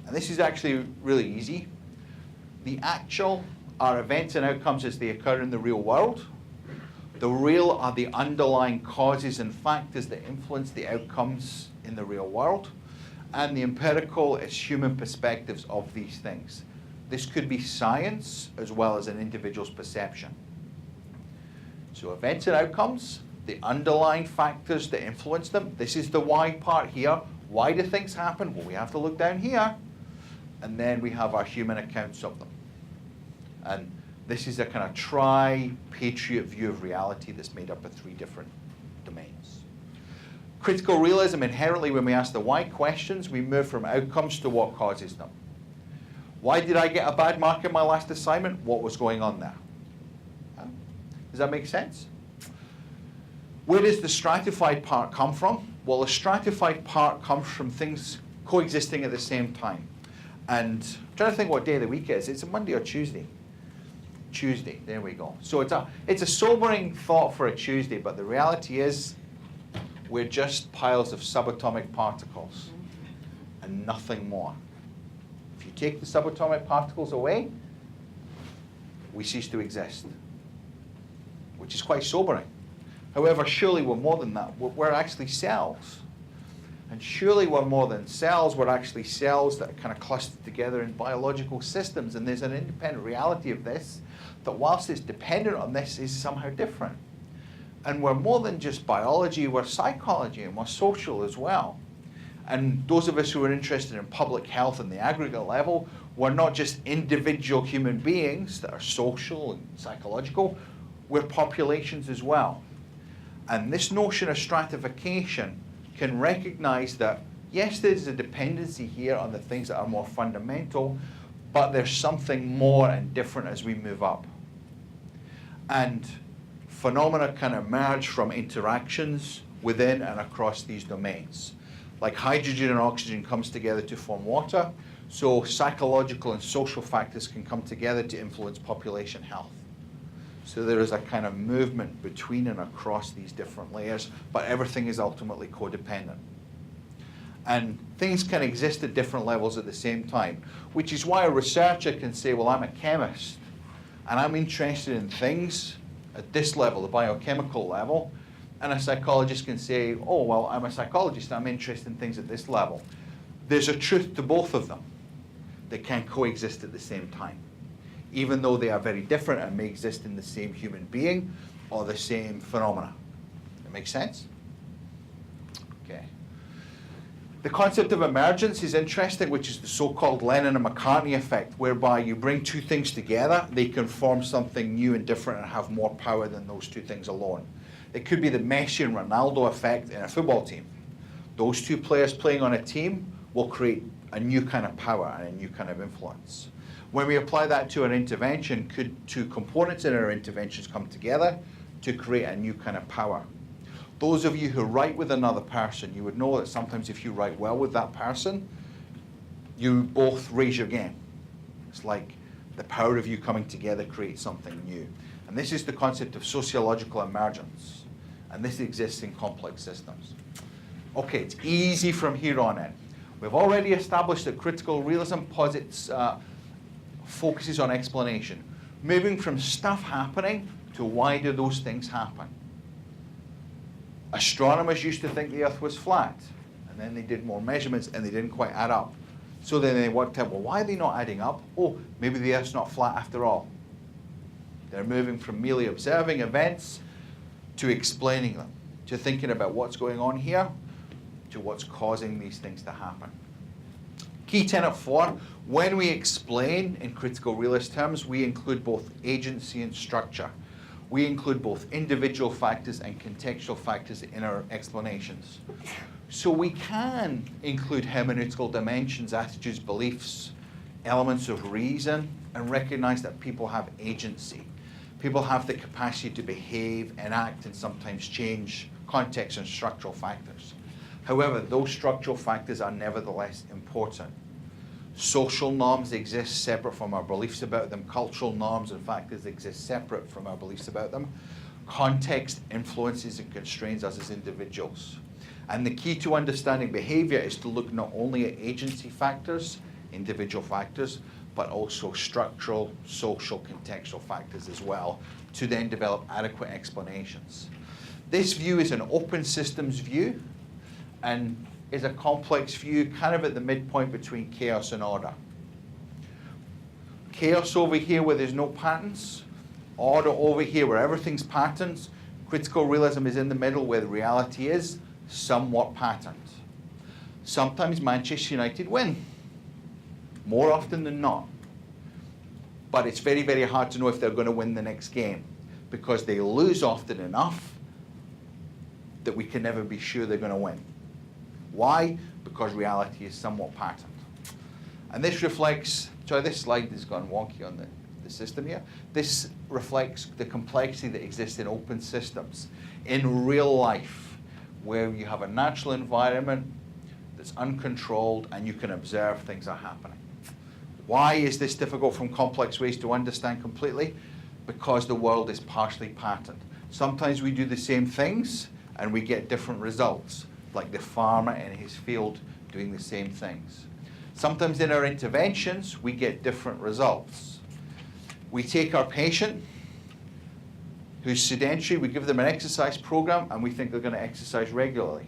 And this is actually really easy. The actual are events and outcomes as they occur in the real world. The real are the underlying causes and factors that influence the outcomes in the real world. And the empirical is human perspectives of these things. This could be science as well as an individual's perception. So events and outcomes, the underlying factors that influence them. This is the why part here. Why do things happen? Well, we have to look down here. And then we have our human accounts of them. And this is a kind of tri-patriot view of reality that's made up of 3 different domains. Critical realism, inherently, when we ask the why questions, we move from outcomes to what causes them. Why did I get a bad mark in my last assignment? What was going on there? Does that make sense? Where does the stratified part come from? Well, the stratified part comes from things coexisting at the same time. And I'm trying to think what day of the week it is. It's a Monday or Tuesday. Tuesday, there we go. So it's a sobering thought for a Tuesday, but the reality is we're just piles of subatomic particles and nothing more. If you take the subatomic particles away, we cease to exist, which is quite sobering. However, surely we're more than that. We're actually cells. And surely we're more than cells. We're actually cells that are kind of clustered together in biological systems. And there's an independent reality of this, that whilst it's dependent on this, is somehow different. And we're more than just biology, we're psychology, and we're social as well. And those of us who are interested in public health and the aggregate level, we're not just individual human beings that are social and psychological, we're populations as well. And this notion of stratification can recognize that, yes, there's a dependency here on the things that are more fundamental, but there's something more and different as we move up. And phenomena can emerge from interactions within and across these domains. Like hydrogen and oxygen comes together to form water, so psychological and social factors can come together to influence population health. So there is a kind of movement between and across these different layers, but everything is ultimately codependent. And things can exist at different levels at the same time, which is why a researcher can say, well, I'm a chemist, and I'm interested in things at this level, the biochemical level, and a psychologist can say, oh, well, I'm a psychologist, I'm interested in things at this level. There's a truth to both of them. They can coexist at the same time, even though they are very different and may exist in the same human being or the same phenomena. That makes sense? Okay. The concept of emergence is interesting, which is the so-called Lennon and McCartney effect, whereby you bring 2 things together, they can form something new and different and have more power than those 2 things alone. It could be the Messi and Ronaldo effect in a football team. Those two players playing on a team will create a new kind of power and a new kind of influence. When we apply that to an intervention, could two components in our interventions come together to create a new kind of power? Those of you who write with another person, you would know that sometimes if you write well with that person, you both raise your game. It's like the power of you coming together creates something new. And this is the concept of sociological emergence. And this exists in complex systems. Okay, it's easy from here on in. We've already established that critical realism focuses on explanation, moving from stuff happening to why do those things happen. Astronomers used to think the Earth was flat, and then they did more measurements and they didn't quite add up. So then they worked out, well, why are they not adding up? Oh, maybe the Earth's not flat after all. They're moving from merely observing events to explaining them, to thinking about what's going on here, to what's causing these things to happen. Key tenet 4, when we explain in critical realist terms, we include both agency and structure. We include both individual factors and contextual factors in our explanations. So we can include hermeneutical dimensions, attitudes, beliefs, elements of reason, and recognize that people have agency. People have the capacity to behave and act and sometimes change context and structural factors. However, those structural factors are nevertheless important. Social norms exist separate from our beliefs about them. Cultural norms and factors exist separate from our beliefs about them. Context influences and constrains us as individuals. And the key to understanding behavior is to look not only at agency factors, individual factors, but also structural, social, contextual factors as well, to then develop adequate explanations. This view is an open systems view, and is a complex view kind of at the midpoint between chaos and order. Chaos over here where there's no patterns, order over here where everything's patterns. Critical realism is in the middle where the reality is somewhat patterned. Sometimes Manchester United win, more often than not. But it's very, very hard to know if they're going to win the next game because they lose often enough that we can never be sure they're going to win. Why? Because reality is somewhat patterned. And this reflects, sorry, this slide has gone wonky on the system here. This reflects the complexity that exists in open systems, in real life, where you have a natural environment that's uncontrolled and you can observe things are happening. Why is this difficult from complex ways to understand completely? Because the world is partially patterned. Sometimes we do the same things and we get different results, like the farmer in his field doing the same things. Sometimes in our interventions, we get different results. We take our patient who's sedentary, we give them an exercise program, and we think they're going to exercise regularly,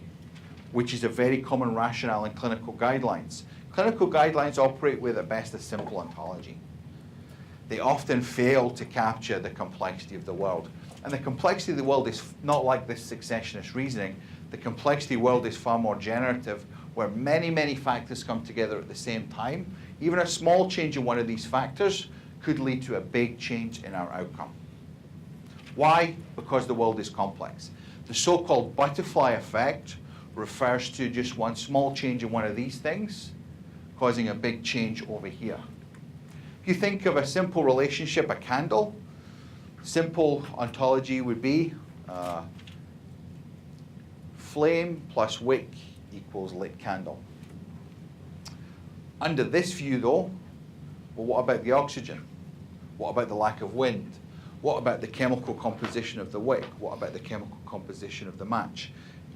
which is a very common rationale in clinical guidelines. Clinical guidelines operate with, at best, a simple ontology. They often fail to capture the complexity of the world. And the complexity of the world is not like this successionist reasoning. The complexity world is far more generative, where many, many factors come together at the same time. Even a small change in one of these factors could lead to a big change in our outcome. Why? Because the world is complex. The so-called butterfly effect refers to just one small change in one of these things, causing a big change over here. If you think of a simple relationship, a candle, simple ontology would be flame plus wick equals lit candle. Under this view though, well, what about the oxygen? What about the lack of wind? What about the chemical composition of the wick? What about the chemical composition of the match?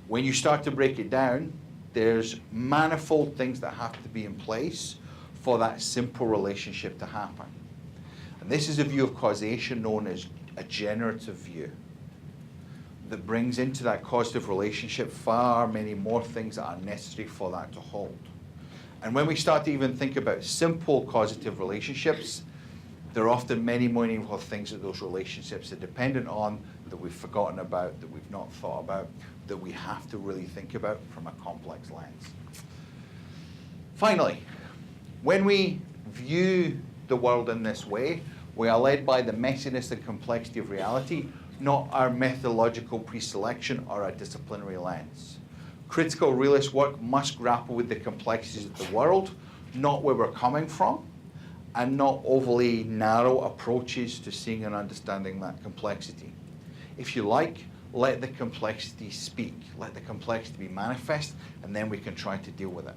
When you start to break it down, there's manifold things that have to be in place for that simple relationship to happen. And this is a view of causation known as a generative view that brings into that causative relationship far many more things that are necessary for that to hold. And when we start to even think about simple causative relationships, there are often many more things that those relationships are dependent on, that we've forgotten about, that we've not thought about, that we have to really think about from a complex lens. Finally, when we view the world in this way, we are led by the messiness and complexity of reality not our methodological pre-selection or our disciplinary lens. Critical realist work must grapple with the complexities of the world, not where we're coming from, and not overly narrow approaches to seeing and understanding that complexity. If you like, let the complexity speak, let the complexity be manifest, and then we can try to deal with it.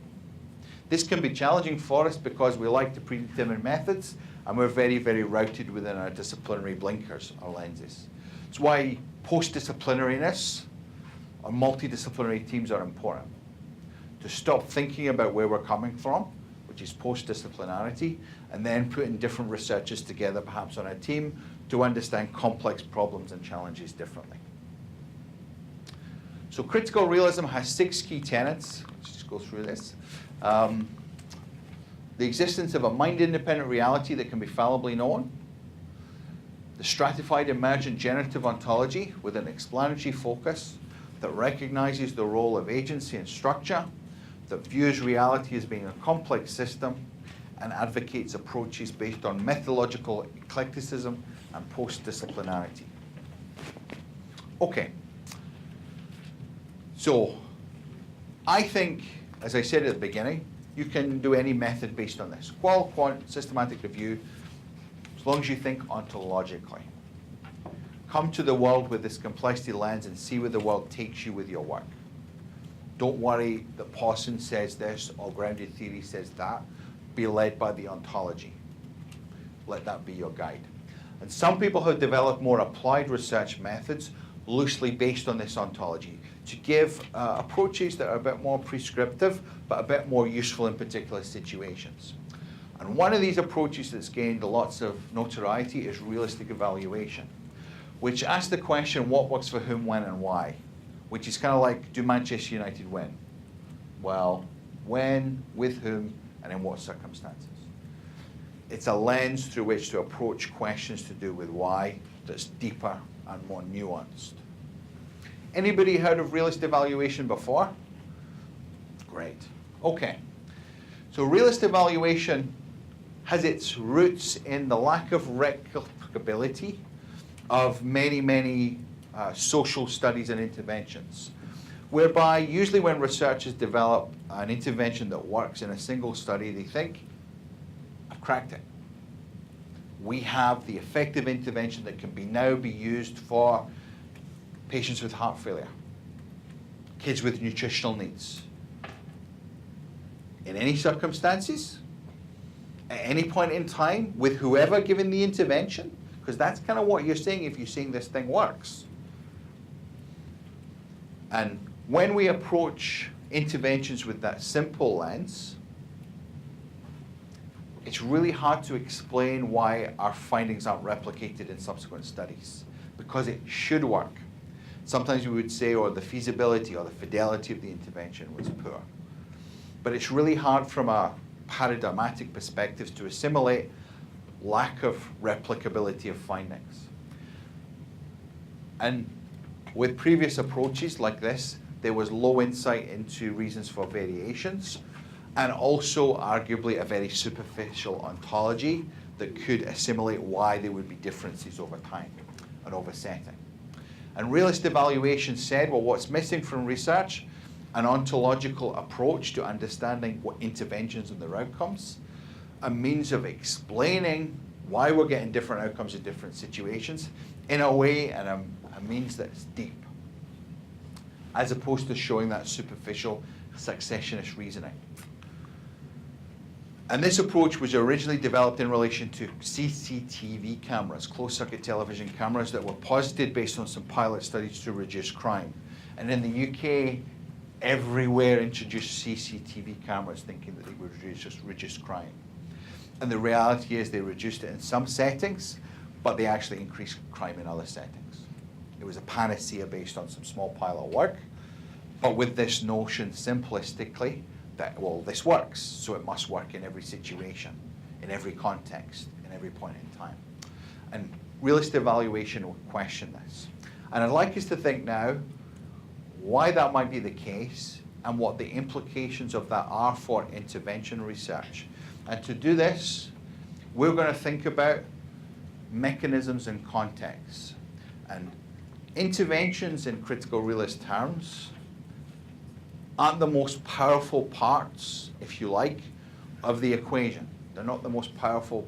This can be challenging for us because we like to predetermine methods, and we're very, very routed within our disciplinary blinkers, our lenses. It's why post-disciplinariness or multidisciplinary teams are important. To stop thinking about where we're coming from, which is post-disciplinarity, and then putting different researchers together, perhaps on a team, to understand complex problems and challenges differently. So critical realism has 6 key tenets. Let's just go through this. The existence of a mind-independent reality that can be fallibly known. The stratified emergent generative ontology with an explanatory focus that recognizes the role of agency and structure, that views reality as being a complex system, and advocates approaches based on methodological eclecticism and post-disciplinarity. Okay. So, I think, as I said at the beginning, you can do any method based on this. Qual, quant, systematic review, as long as you think ontologically. Come to the world with this complexity lens and see where the world takes you with your work. Don't worry that Pawson says this or grounded theory says that. Be led by the ontology. Let that be your guide. And some people have developed more applied research methods loosely based on this ontology to give approaches that are a bit more prescriptive but a bit more useful in particular situations. And one of these approaches that's gained lots of notoriety is realistic evaluation, which asks the question, what works for whom, when, and why? Which is kind of like, do Manchester United win? Well, when, with whom, and in what circumstances? It's a lens through which to approach questions to do with why that's deeper and more nuanced. Anybody heard of realist evaluation before? Great. Okay. So realist evaluation has its roots in the lack of replicability of many, many social studies and interventions, whereby usually when researchers develop an intervention that works in a single study, they think, I've cracked it. We have the effective intervention that can now be used for patients with heart failure, kids with nutritional needs. In any circumstances, at any point in time, with whoever giving the intervention, because that's kind of what you're saying if you're saying this thing works. And when we approach interventions with that simple lens, it's really hard to explain why our findings aren't replicated in subsequent studies, because it should work. Sometimes we would say, or the feasibility or the fidelity of the intervention was poor. But it's really hard from a paradigmatic perspective to assimilate lack of replicability of findings. And with previous approaches like this, there was low insight into reasons for variations, and also arguably a very superficial ontology that could assimilate why there would be differences over time and over setting. And realist evaluation said, well, what's missing from research? An ontological approach to understanding what interventions and their outcomes, a means of explaining why we're getting different outcomes in different situations in a way and a means that's deep, as opposed to showing that superficial successionist reasoning. And this approach was originally developed in relation to CCTV cameras, closed-circuit television cameras that were posited based on some pilot studies to reduce crime. And in the UK, everywhere introduced CCTV cameras thinking that they would reduce crime. And the reality is they reduced it in some settings, but they actually increased crime in other settings. It was a panacea based on some small pilot work, but with this notion simplistically that, well, this works, so it must work in every situation, in every context, in every point in time. And realist evaluation will question this. And I'd like us to think now why that might be the case and what the implications of that are for intervention research. And to do this, we're going to think about mechanisms and contexts. And interventions in critical realist terms aren't the most powerful parts, if you like, of the equation. They're not the most powerful,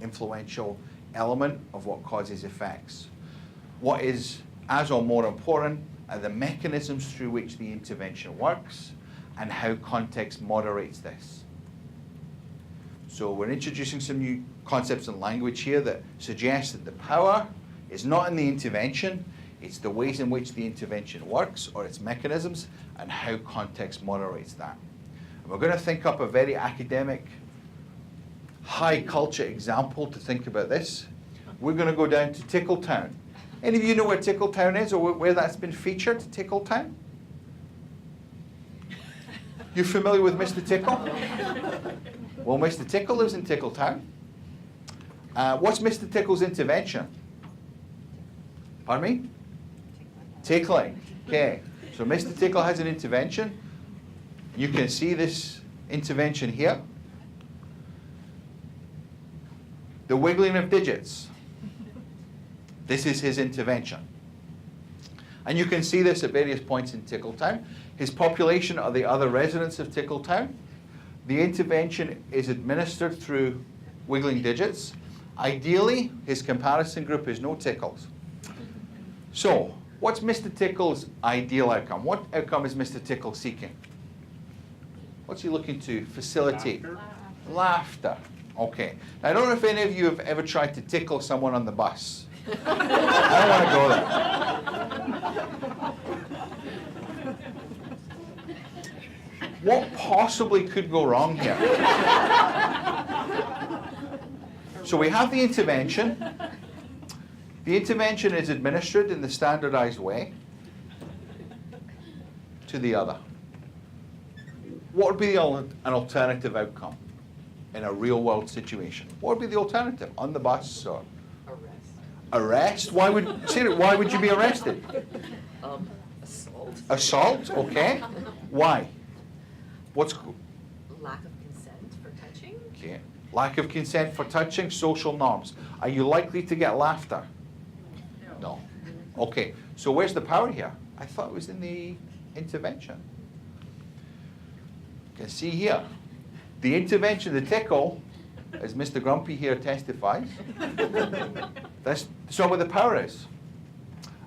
influential element of what causes effects. What is as or more important are the mechanisms through which the intervention works and how context moderates this. So we're introducing some new concepts and language here that suggest that the power is not in the intervention, it's the ways in which the intervention works or its mechanisms and how context moderates that. And we're going to think up a very academic, high culture example to think about this. We're going to go down to Tickletown. Any of you know where Tickletown is or where that's been featured, Tickletown? You familiar with Mr. Tickle? Well, Mr. Tickle lives in Tickletown. What's Mr. Tickle's intervention? Pardon me? Tickling. Okay. So Mr. Tickle has an intervention. You can see this intervention here. The wiggling of digits. This is his intervention. And you can see this at various points in Tickletown. His population are the other residents of Tickletown. The intervention is administered through wiggling digits. Ideally, his comparison group is no tickles. So, what's Mr. Tickle's ideal outcome? What outcome is Mr. Tickle seeking? What's he looking to facilitate? Laughter. Okay. Now, I don't know if any of you have ever tried to tickle someone on the bus. I don't want to go there. What possibly could go wrong here? So we have the intervention. The intervention is administered in the standardized way to the other. What would be an alternative outcome in a real world situation? What would be the alternative? On the bus or? Arrest? Why would you be arrested? Assault. Assault? Okay. Why? What's Lack of consent for touching. okay? Lack of consent for touching, social norms. Are you likely to get laughter? No. Okay. So where's the power here? I thought it was in the intervention. You can see here. The intervention, the tickle, as Mr. Grumpy here testifies, that's not where the power is.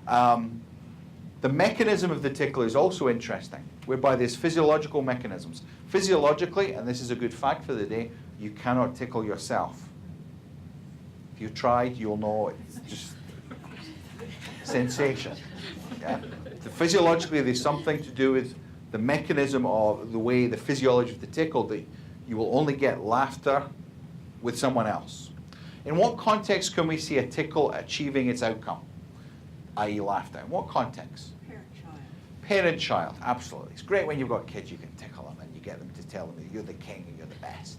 The mechanism of the tickle is also interesting, whereby there's physiological mechanisms. Physiologically, and this is a good fact for the day, you cannot tickle yourself. If you tried, you'll know it's just sensation. Yeah? Physiologically, there's something to do with the mechanism of the way, the physiology of the tickle, that you will only get laughter with someone else. In what context can we see a tickle achieving its outcome, i.e. laughter? In what context? Parent-child. Parent-child, absolutely. It's great when you've got kids, you can tickle them and you get them to tell them that you're the king and you're the best.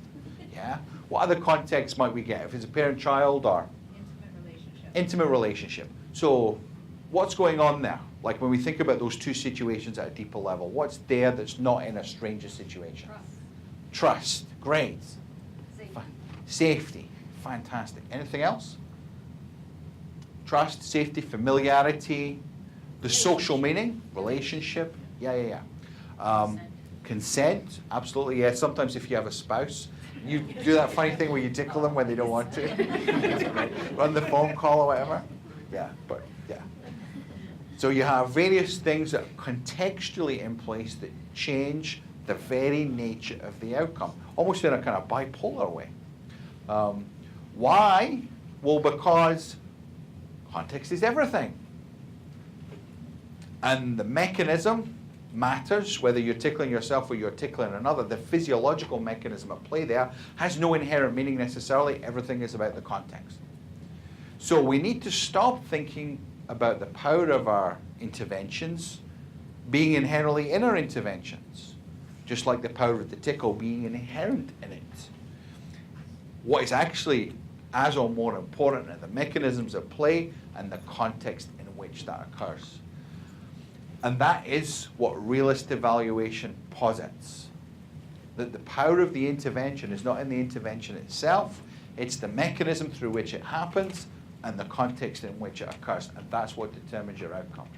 Yeah? What other contexts might we get? If it's a parent-child or? Intimate relationship. Intimate relationship. So what's going on there? Like when we think about those two situations at a deeper level, what's there that's not in a stranger situation? Trust. Great. Safety. Fantastic. Anything else? Trust, safety, familiarity, the social meaning, relationship. Yeah. Consent. Absolutely, yeah. Sometimes if you have a spouse, you do that funny thing where you tickle them when they don't want to. Run the phone call or whatever. Yeah. So you have various things that are contextually in place that change the very nature of the outcome, almost in a kind of bipolar way. Why? Well, because context is everything. And the mechanism matters, whether you're tickling yourself or you're tickling another. The physiological mechanism at play there has no inherent meaning necessarily. Everything is about the context. So we need to stop thinking about the power of our interventions being inherently in our interventions, just like the power of the tickle being inherent in it. What is actually as or more important are the mechanisms at play and the context in which that occurs. And that is what realist evaluation posits. That the power of the intervention is not in the intervention itself, it's the mechanism through which it happens and the context in which it occurs, and that's what determines your outcome.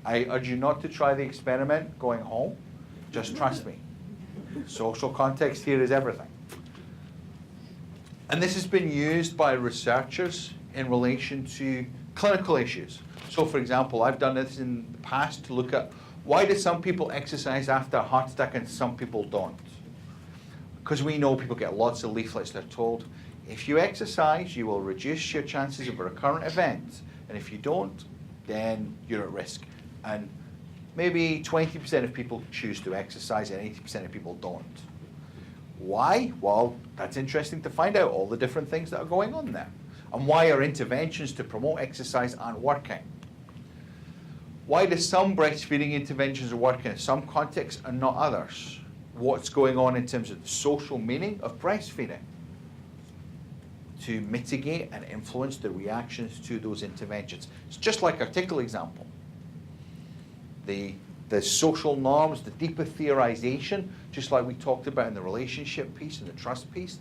I urge you not to try the experiment going home. Just trust me. Social context here is everything. And this has been used by researchers in relation to clinical issues. So for example, I've done this in the past to look at why do some people exercise after a heart attack and some people don't? Because we know people get lots of leaflets. They're told, if you exercise, you will reduce your chances of a recurrent event. And if you don't, then you're at risk. And maybe 20% of people choose to exercise and 80% of people don't. Why? Well, that's interesting to find out all the different things that are going on there. And why our interventions to promote exercise aren't working. Why do some breastfeeding interventions are working in some contexts and not others? What's going on in terms of the social meaning of breastfeeding to mitigate and influence the reactions to those interventions? It's just like our tickle example. The social norms, the deeper theorization, just like we talked about in the relationship piece and the trust piece,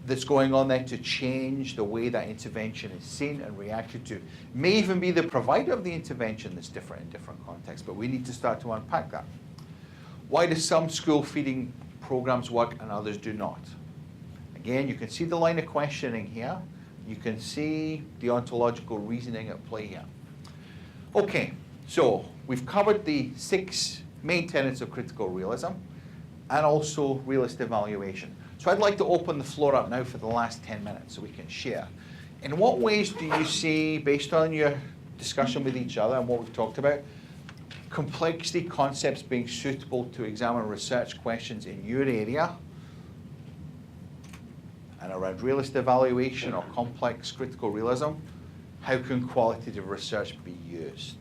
that's going on there to change the way that intervention is seen and reacted to. May even be the provider of the intervention that's different in different contexts, but we need to start to unpack that. Why do some school feeding programs work and others do not? Again, you can see the line of questioning here. You can see the ontological reasoning at play here. Okay, so we've covered the 6 main tenets of critical realism and also realist evaluation. So I'd like to open the floor up now for the last 10 minutes so we can share. In what ways do you see, based on your discussion with each other and what we've talked about, complexity concepts being suitable to examine research questions in your area and around realist evaluation or complex critical realism? How can qualitative research be used?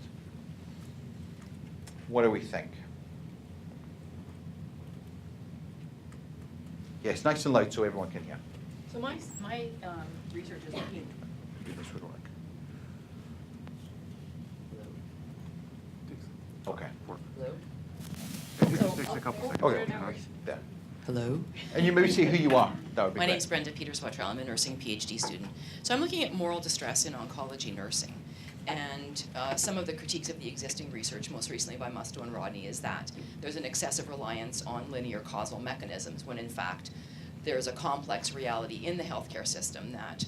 What do we think? Yes, nice and loud so everyone can hear. So my research is looking. Maybe this would work. Okay. Hello? Okay. There. Hello. And you maybe say who you are. That would be My great. name's Brenda Peters-Wottrell. I'm a nursing PhD student. So I'm looking at moral distress in oncology nursing. And some of the critiques of the existing research, most recently by Musto and Rodney, is that there's an excessive reliance on linear causal mechanisms when in fact there's a complex reality in the healthcare system that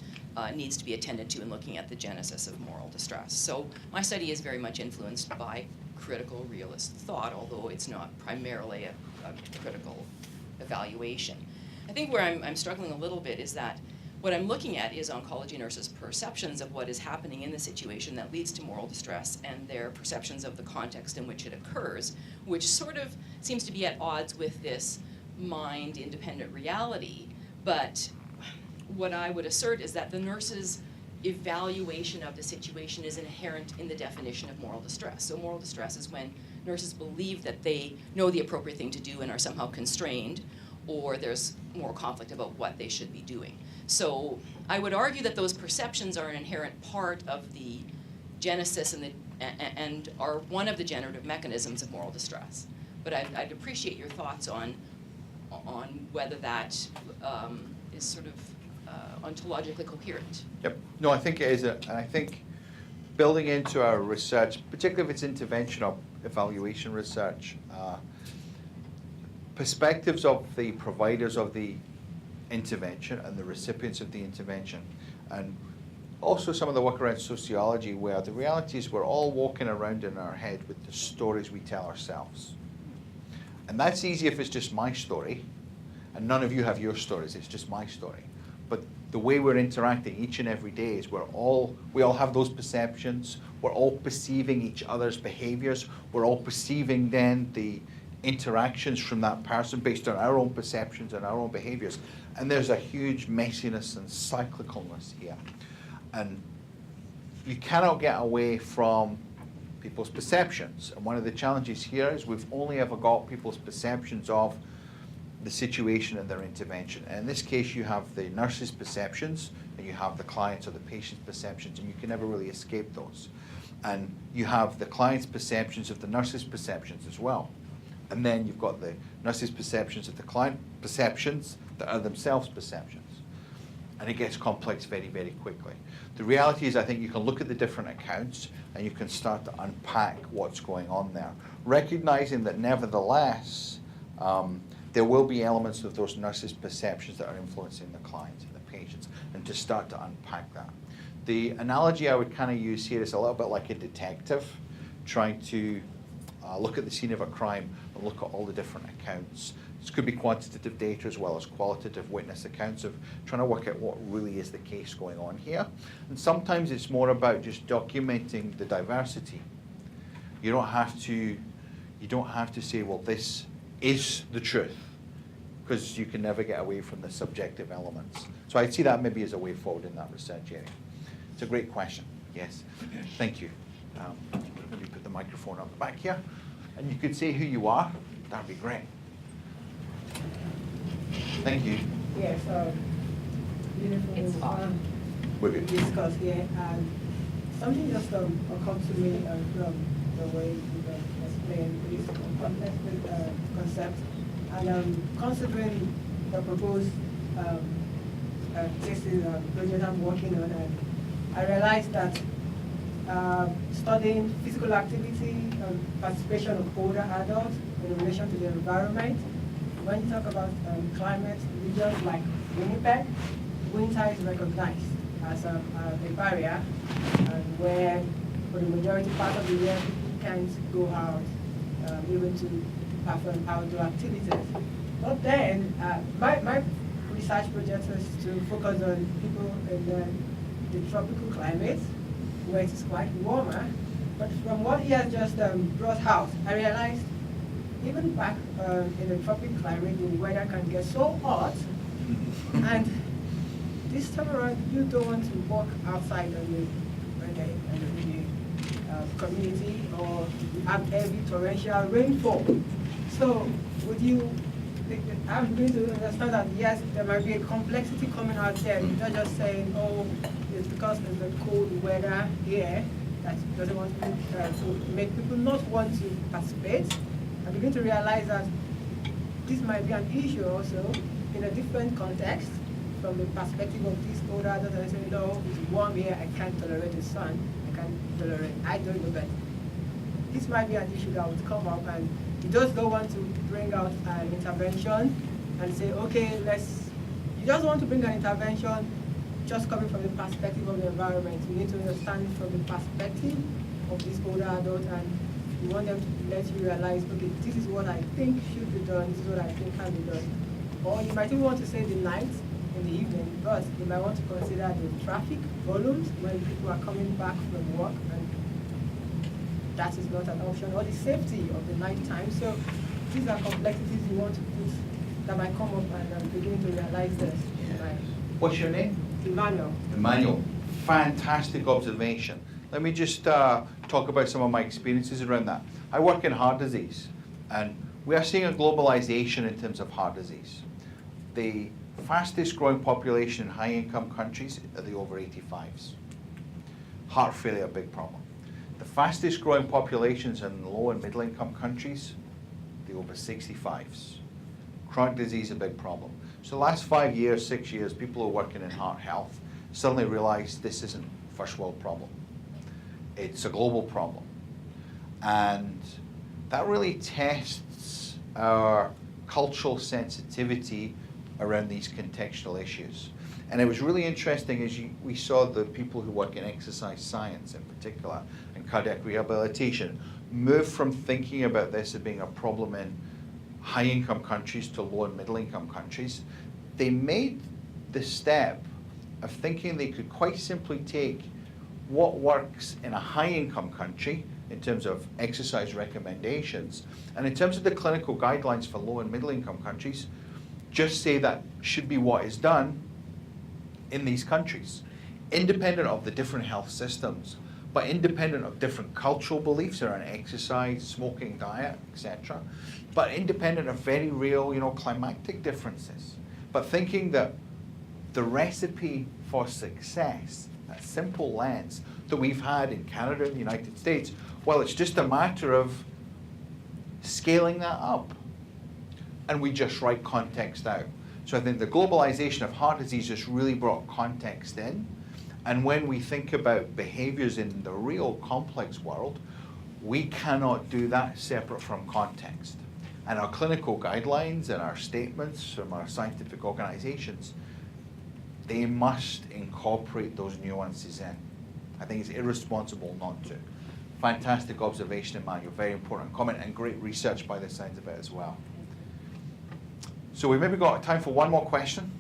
needs to be attended to in looking at the genesis of moral distress. So my study is very much influenced by critical realist thought, although it's not primarily a critical evaluation. I think where I'm struggling a little bit is that what I'm looking at is oncology nurses' perceptions of what is happening in the situation that leads to moral distress and their perceptions of the context in which it occurs, which sort of seems to be at odds with this mind-independent reality. But what I would assert is that the nurse's evaluation of the situation is inherent in the definition of moral distress. So moral distress is when nurses believe that they know the appropriate thing to do and are somehow constrained, or there's more conflict about what they should be doing. So I would argue that those perceptions are an inherent part of the genesis and are one of the generative mechanisms of moral distress. But I'd appreciate your thoughts on whether that is sort of ontologically coherent. Yep. No, I think it is, and I think building into our research, particularly if it's interventional evaluation research, perspectives of the providers of the intervention and the recipients of the intervention, and also some of the work around sociology, where the reality is we're all walking around in our head with the stories we tell ourselves. And that's easy if it's just my story, and none of you have your stories, it's just my story. But the way we're interacting each and every day is we all have those perceptions, we're all perceiving each other's behaviors, we're all perceiving then the interactions from that person based on our own perceptions and our own behaviors. And there's a huge messiness and cyclicalness here. And you cannot get away from people's perceptions. And one of the challenges here is we've only ever got people's perceptions of the situation and their intervention. And in this case, you have the nurse's perceptions and you have the client's or the patient's perceptions, and you can never really escape those. And you have the client's perceptions of the nurse's perceptions as well. And then you've got the nurse's perceptions of the client perceptions that are themselves perceptions. and it gets complex very, very quickly. The reality is I think you can look at the different accounts and you can start to unpack what's going on there, recognizing that nevertheless, there will be elements of those nurses' perceptions that are influencing the clients and the patients, and to start to unpack that. The analogy I would kind of use here is a little bit like a detective trying to look at the scene of a crime and look at all the different accounts. This could be quantitative data as well as qualitative witness accounts of trying to work out what really is the case going on here. And sometimes it's more about just documenting the diversity. You don't have to say, well, this is the truth, because you can never get away from the subjective elements. So I'd see that maybe as a way forward in that research area. It's a great question. Yes, thank you. Maybe put the microphone up the back here, and you could say who you are. That'd be great. Thank you. Yes, beautiful. It's fine. We're good. Discuss here, and something just occurred to me from the way you explained this complex concept, and considering the proposed cases project I'm working on, and I realized that studying physical activity and participation of older adults in relation to the environment. When you talk about climate regions like Winnipeg, winter is recognized as a barrier, and where for the majority part of the year people can't go out even to perform outdoor activities. But then my research project is to focus on people in the tropical climates, where it is quite warmer. But from what he has just brought out, I realized even back in the tropical climate, the weather can get so hot, and this time around, you don't want to walk outside in the community, or have heavy torrential rainfall. So, I'm going to understand that yes, there might be a complexity coming out there. You're not just saying, oh, it's because of the cold weather here that doesn't want to make people not want to participate. I begin to realize that this might be an issue also in a different context, from the perspective of these older adults that say, no, it's warm here, I can't tolerate the sun, I don't know that. This might be an issue that would come up, and you just don't want to bring out an intervention and say, okay, you just want to bring an intervention just coming from the perspective of the environment. You need to understand it from the perspective of these older adults, and you want them to let you realize, okay, this is what I think should be done, this is what I think can be done. Or you might even want to say the night in the evening, but you might want to consider the traffic volumes when people are coming back from work, and that is not an option, or the safety of the night time. So these are complexities you want to put that might come up, and I'm beginning to realize this. Right. What's your name? Emmanuel. Emmanuel. Fantastic observation. Let me just talk about some of my experiences around that. I work in heart disease, and we are seeing a globalization in terms of heart disease. The fastest growing population in high income countries are the over 85s. Heart failure, a big problem. The fastest growing populations in low and middle income countries, the over 65s. Chronic disease, a big problem. So the last 5 years, 6 years, people who are working in heart health suddenly realize this isn't a first world problem. It's a global problem. And that really tests our cultural sensitivity around these contextual issues. And it was really interesting as we saw the people who work in exercise science in particular and cardiac rehabilitation move from thinking about this as being a problem in high income countries to low and middle income countries. They made the step of thinking they could quite simply take what works in a high income country in terms of exercise recommendations, and in terms of the clinical guidelines for low and middle income countries, just say that should be what is done in these countries, independent of the different health systems, but independent of different cultural beliefs around exercise, smoking, diet, etc., but independent of very real, climactic differences. But thinking that the recipe for success, that simple lens that we've had in Canada and the United States, well, it's just a matter of scaling that up. And we just write context out. So I think the globalization of heart disease just really brought context in. And when we think about behaviors in the real complex world, we cannot do that separate from context. And our clinical guidelines and our statements from our scientific organizations, they must incorporate those nuances in. I think it's irresponsible not to. Fantastic observation, Emmanuel, very important comment, and great research by the sounds of it as well. So we've maybe got time for one more question.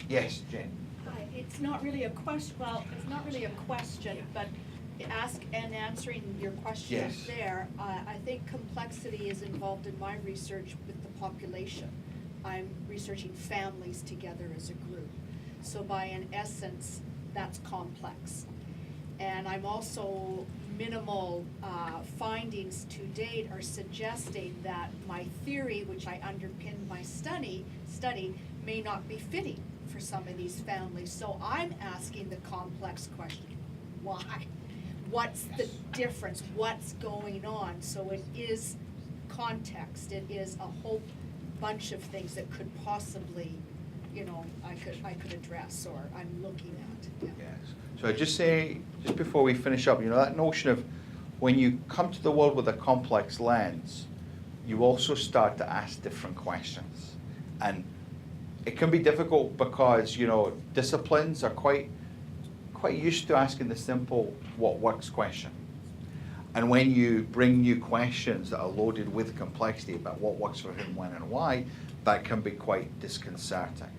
Yes, Jane. Hi, it's not really a question, well, it's not really a question, but answering your question Yes. there, I think complexity is involved in my research with the population. I'm researching families together as a group. So by an essence, that's complex. And I'm also, minimal findings to date are suggesting that my theory, which I underpinned my study may not be fitting for some of these families. So I'm asking the complex question, why? What's the difference? What's going on? So it is context. It is a whole bunch of things that could possibly, I could address or I'm looking at. Yeah. Yes. So I just say, just before we finish up, that notion of when you come to the world with a complex lens, you also start to ask different questions. And it can be difficult because, disciplines are quite used to asking the simple what works question. And when you bring new questions that are loaded with complexity about what works for whom, when, and why, that can be quite disconcerting.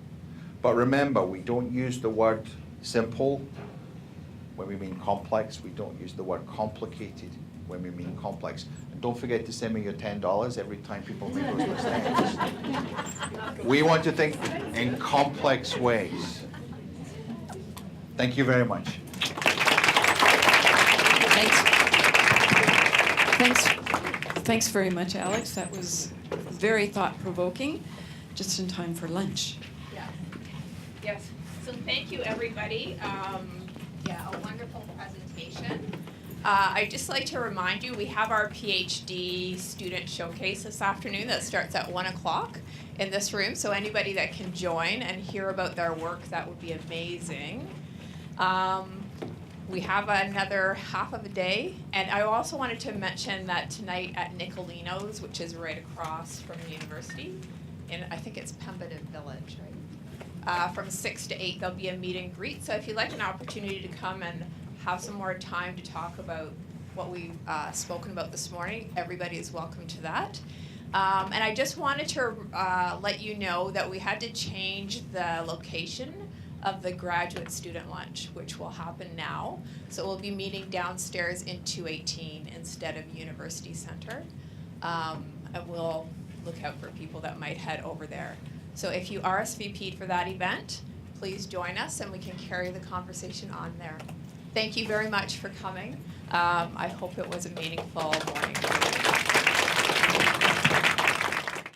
But remember, we don't use the word simple when we mean complex. We don't use the word complicated when we mean complex. And don't forget to send me your $10 every time people make those mistakes. We want to think in complex ways. Thank you very much. Thanks very much, Alex. That was very thought-provoking. Just in time for lunch. Yeah. Yes. So thank you, everybody. A wonderful presentation. I'd just like to remind you, we have our PhD student showcase this afternoon that starts at 1 o'clock in this room. So anybody that can join and hear about their work, that would be amazing. We have another half of a day. And I also wanted to mention that tonight at Nicolino's, which is right across from the university, I think it's Pemberton Village, right? From 6 to 8, there'll be a meet and greet. So if you'd like an opportunity to come and have some more time to talk about what we've spoken about this morning, everybody is welcome to that. And I just wanted to let you know that we had to change the location of the graduate student lunch, which will happen now. So we'll be meeting downstairs in 218 instead of University Center. And we'll look out for people that might head over there. So if you RSVP'd for that event, please join us and we can carry the conversation on there. Thank you very much for coming. I hope it was a meaningful morning.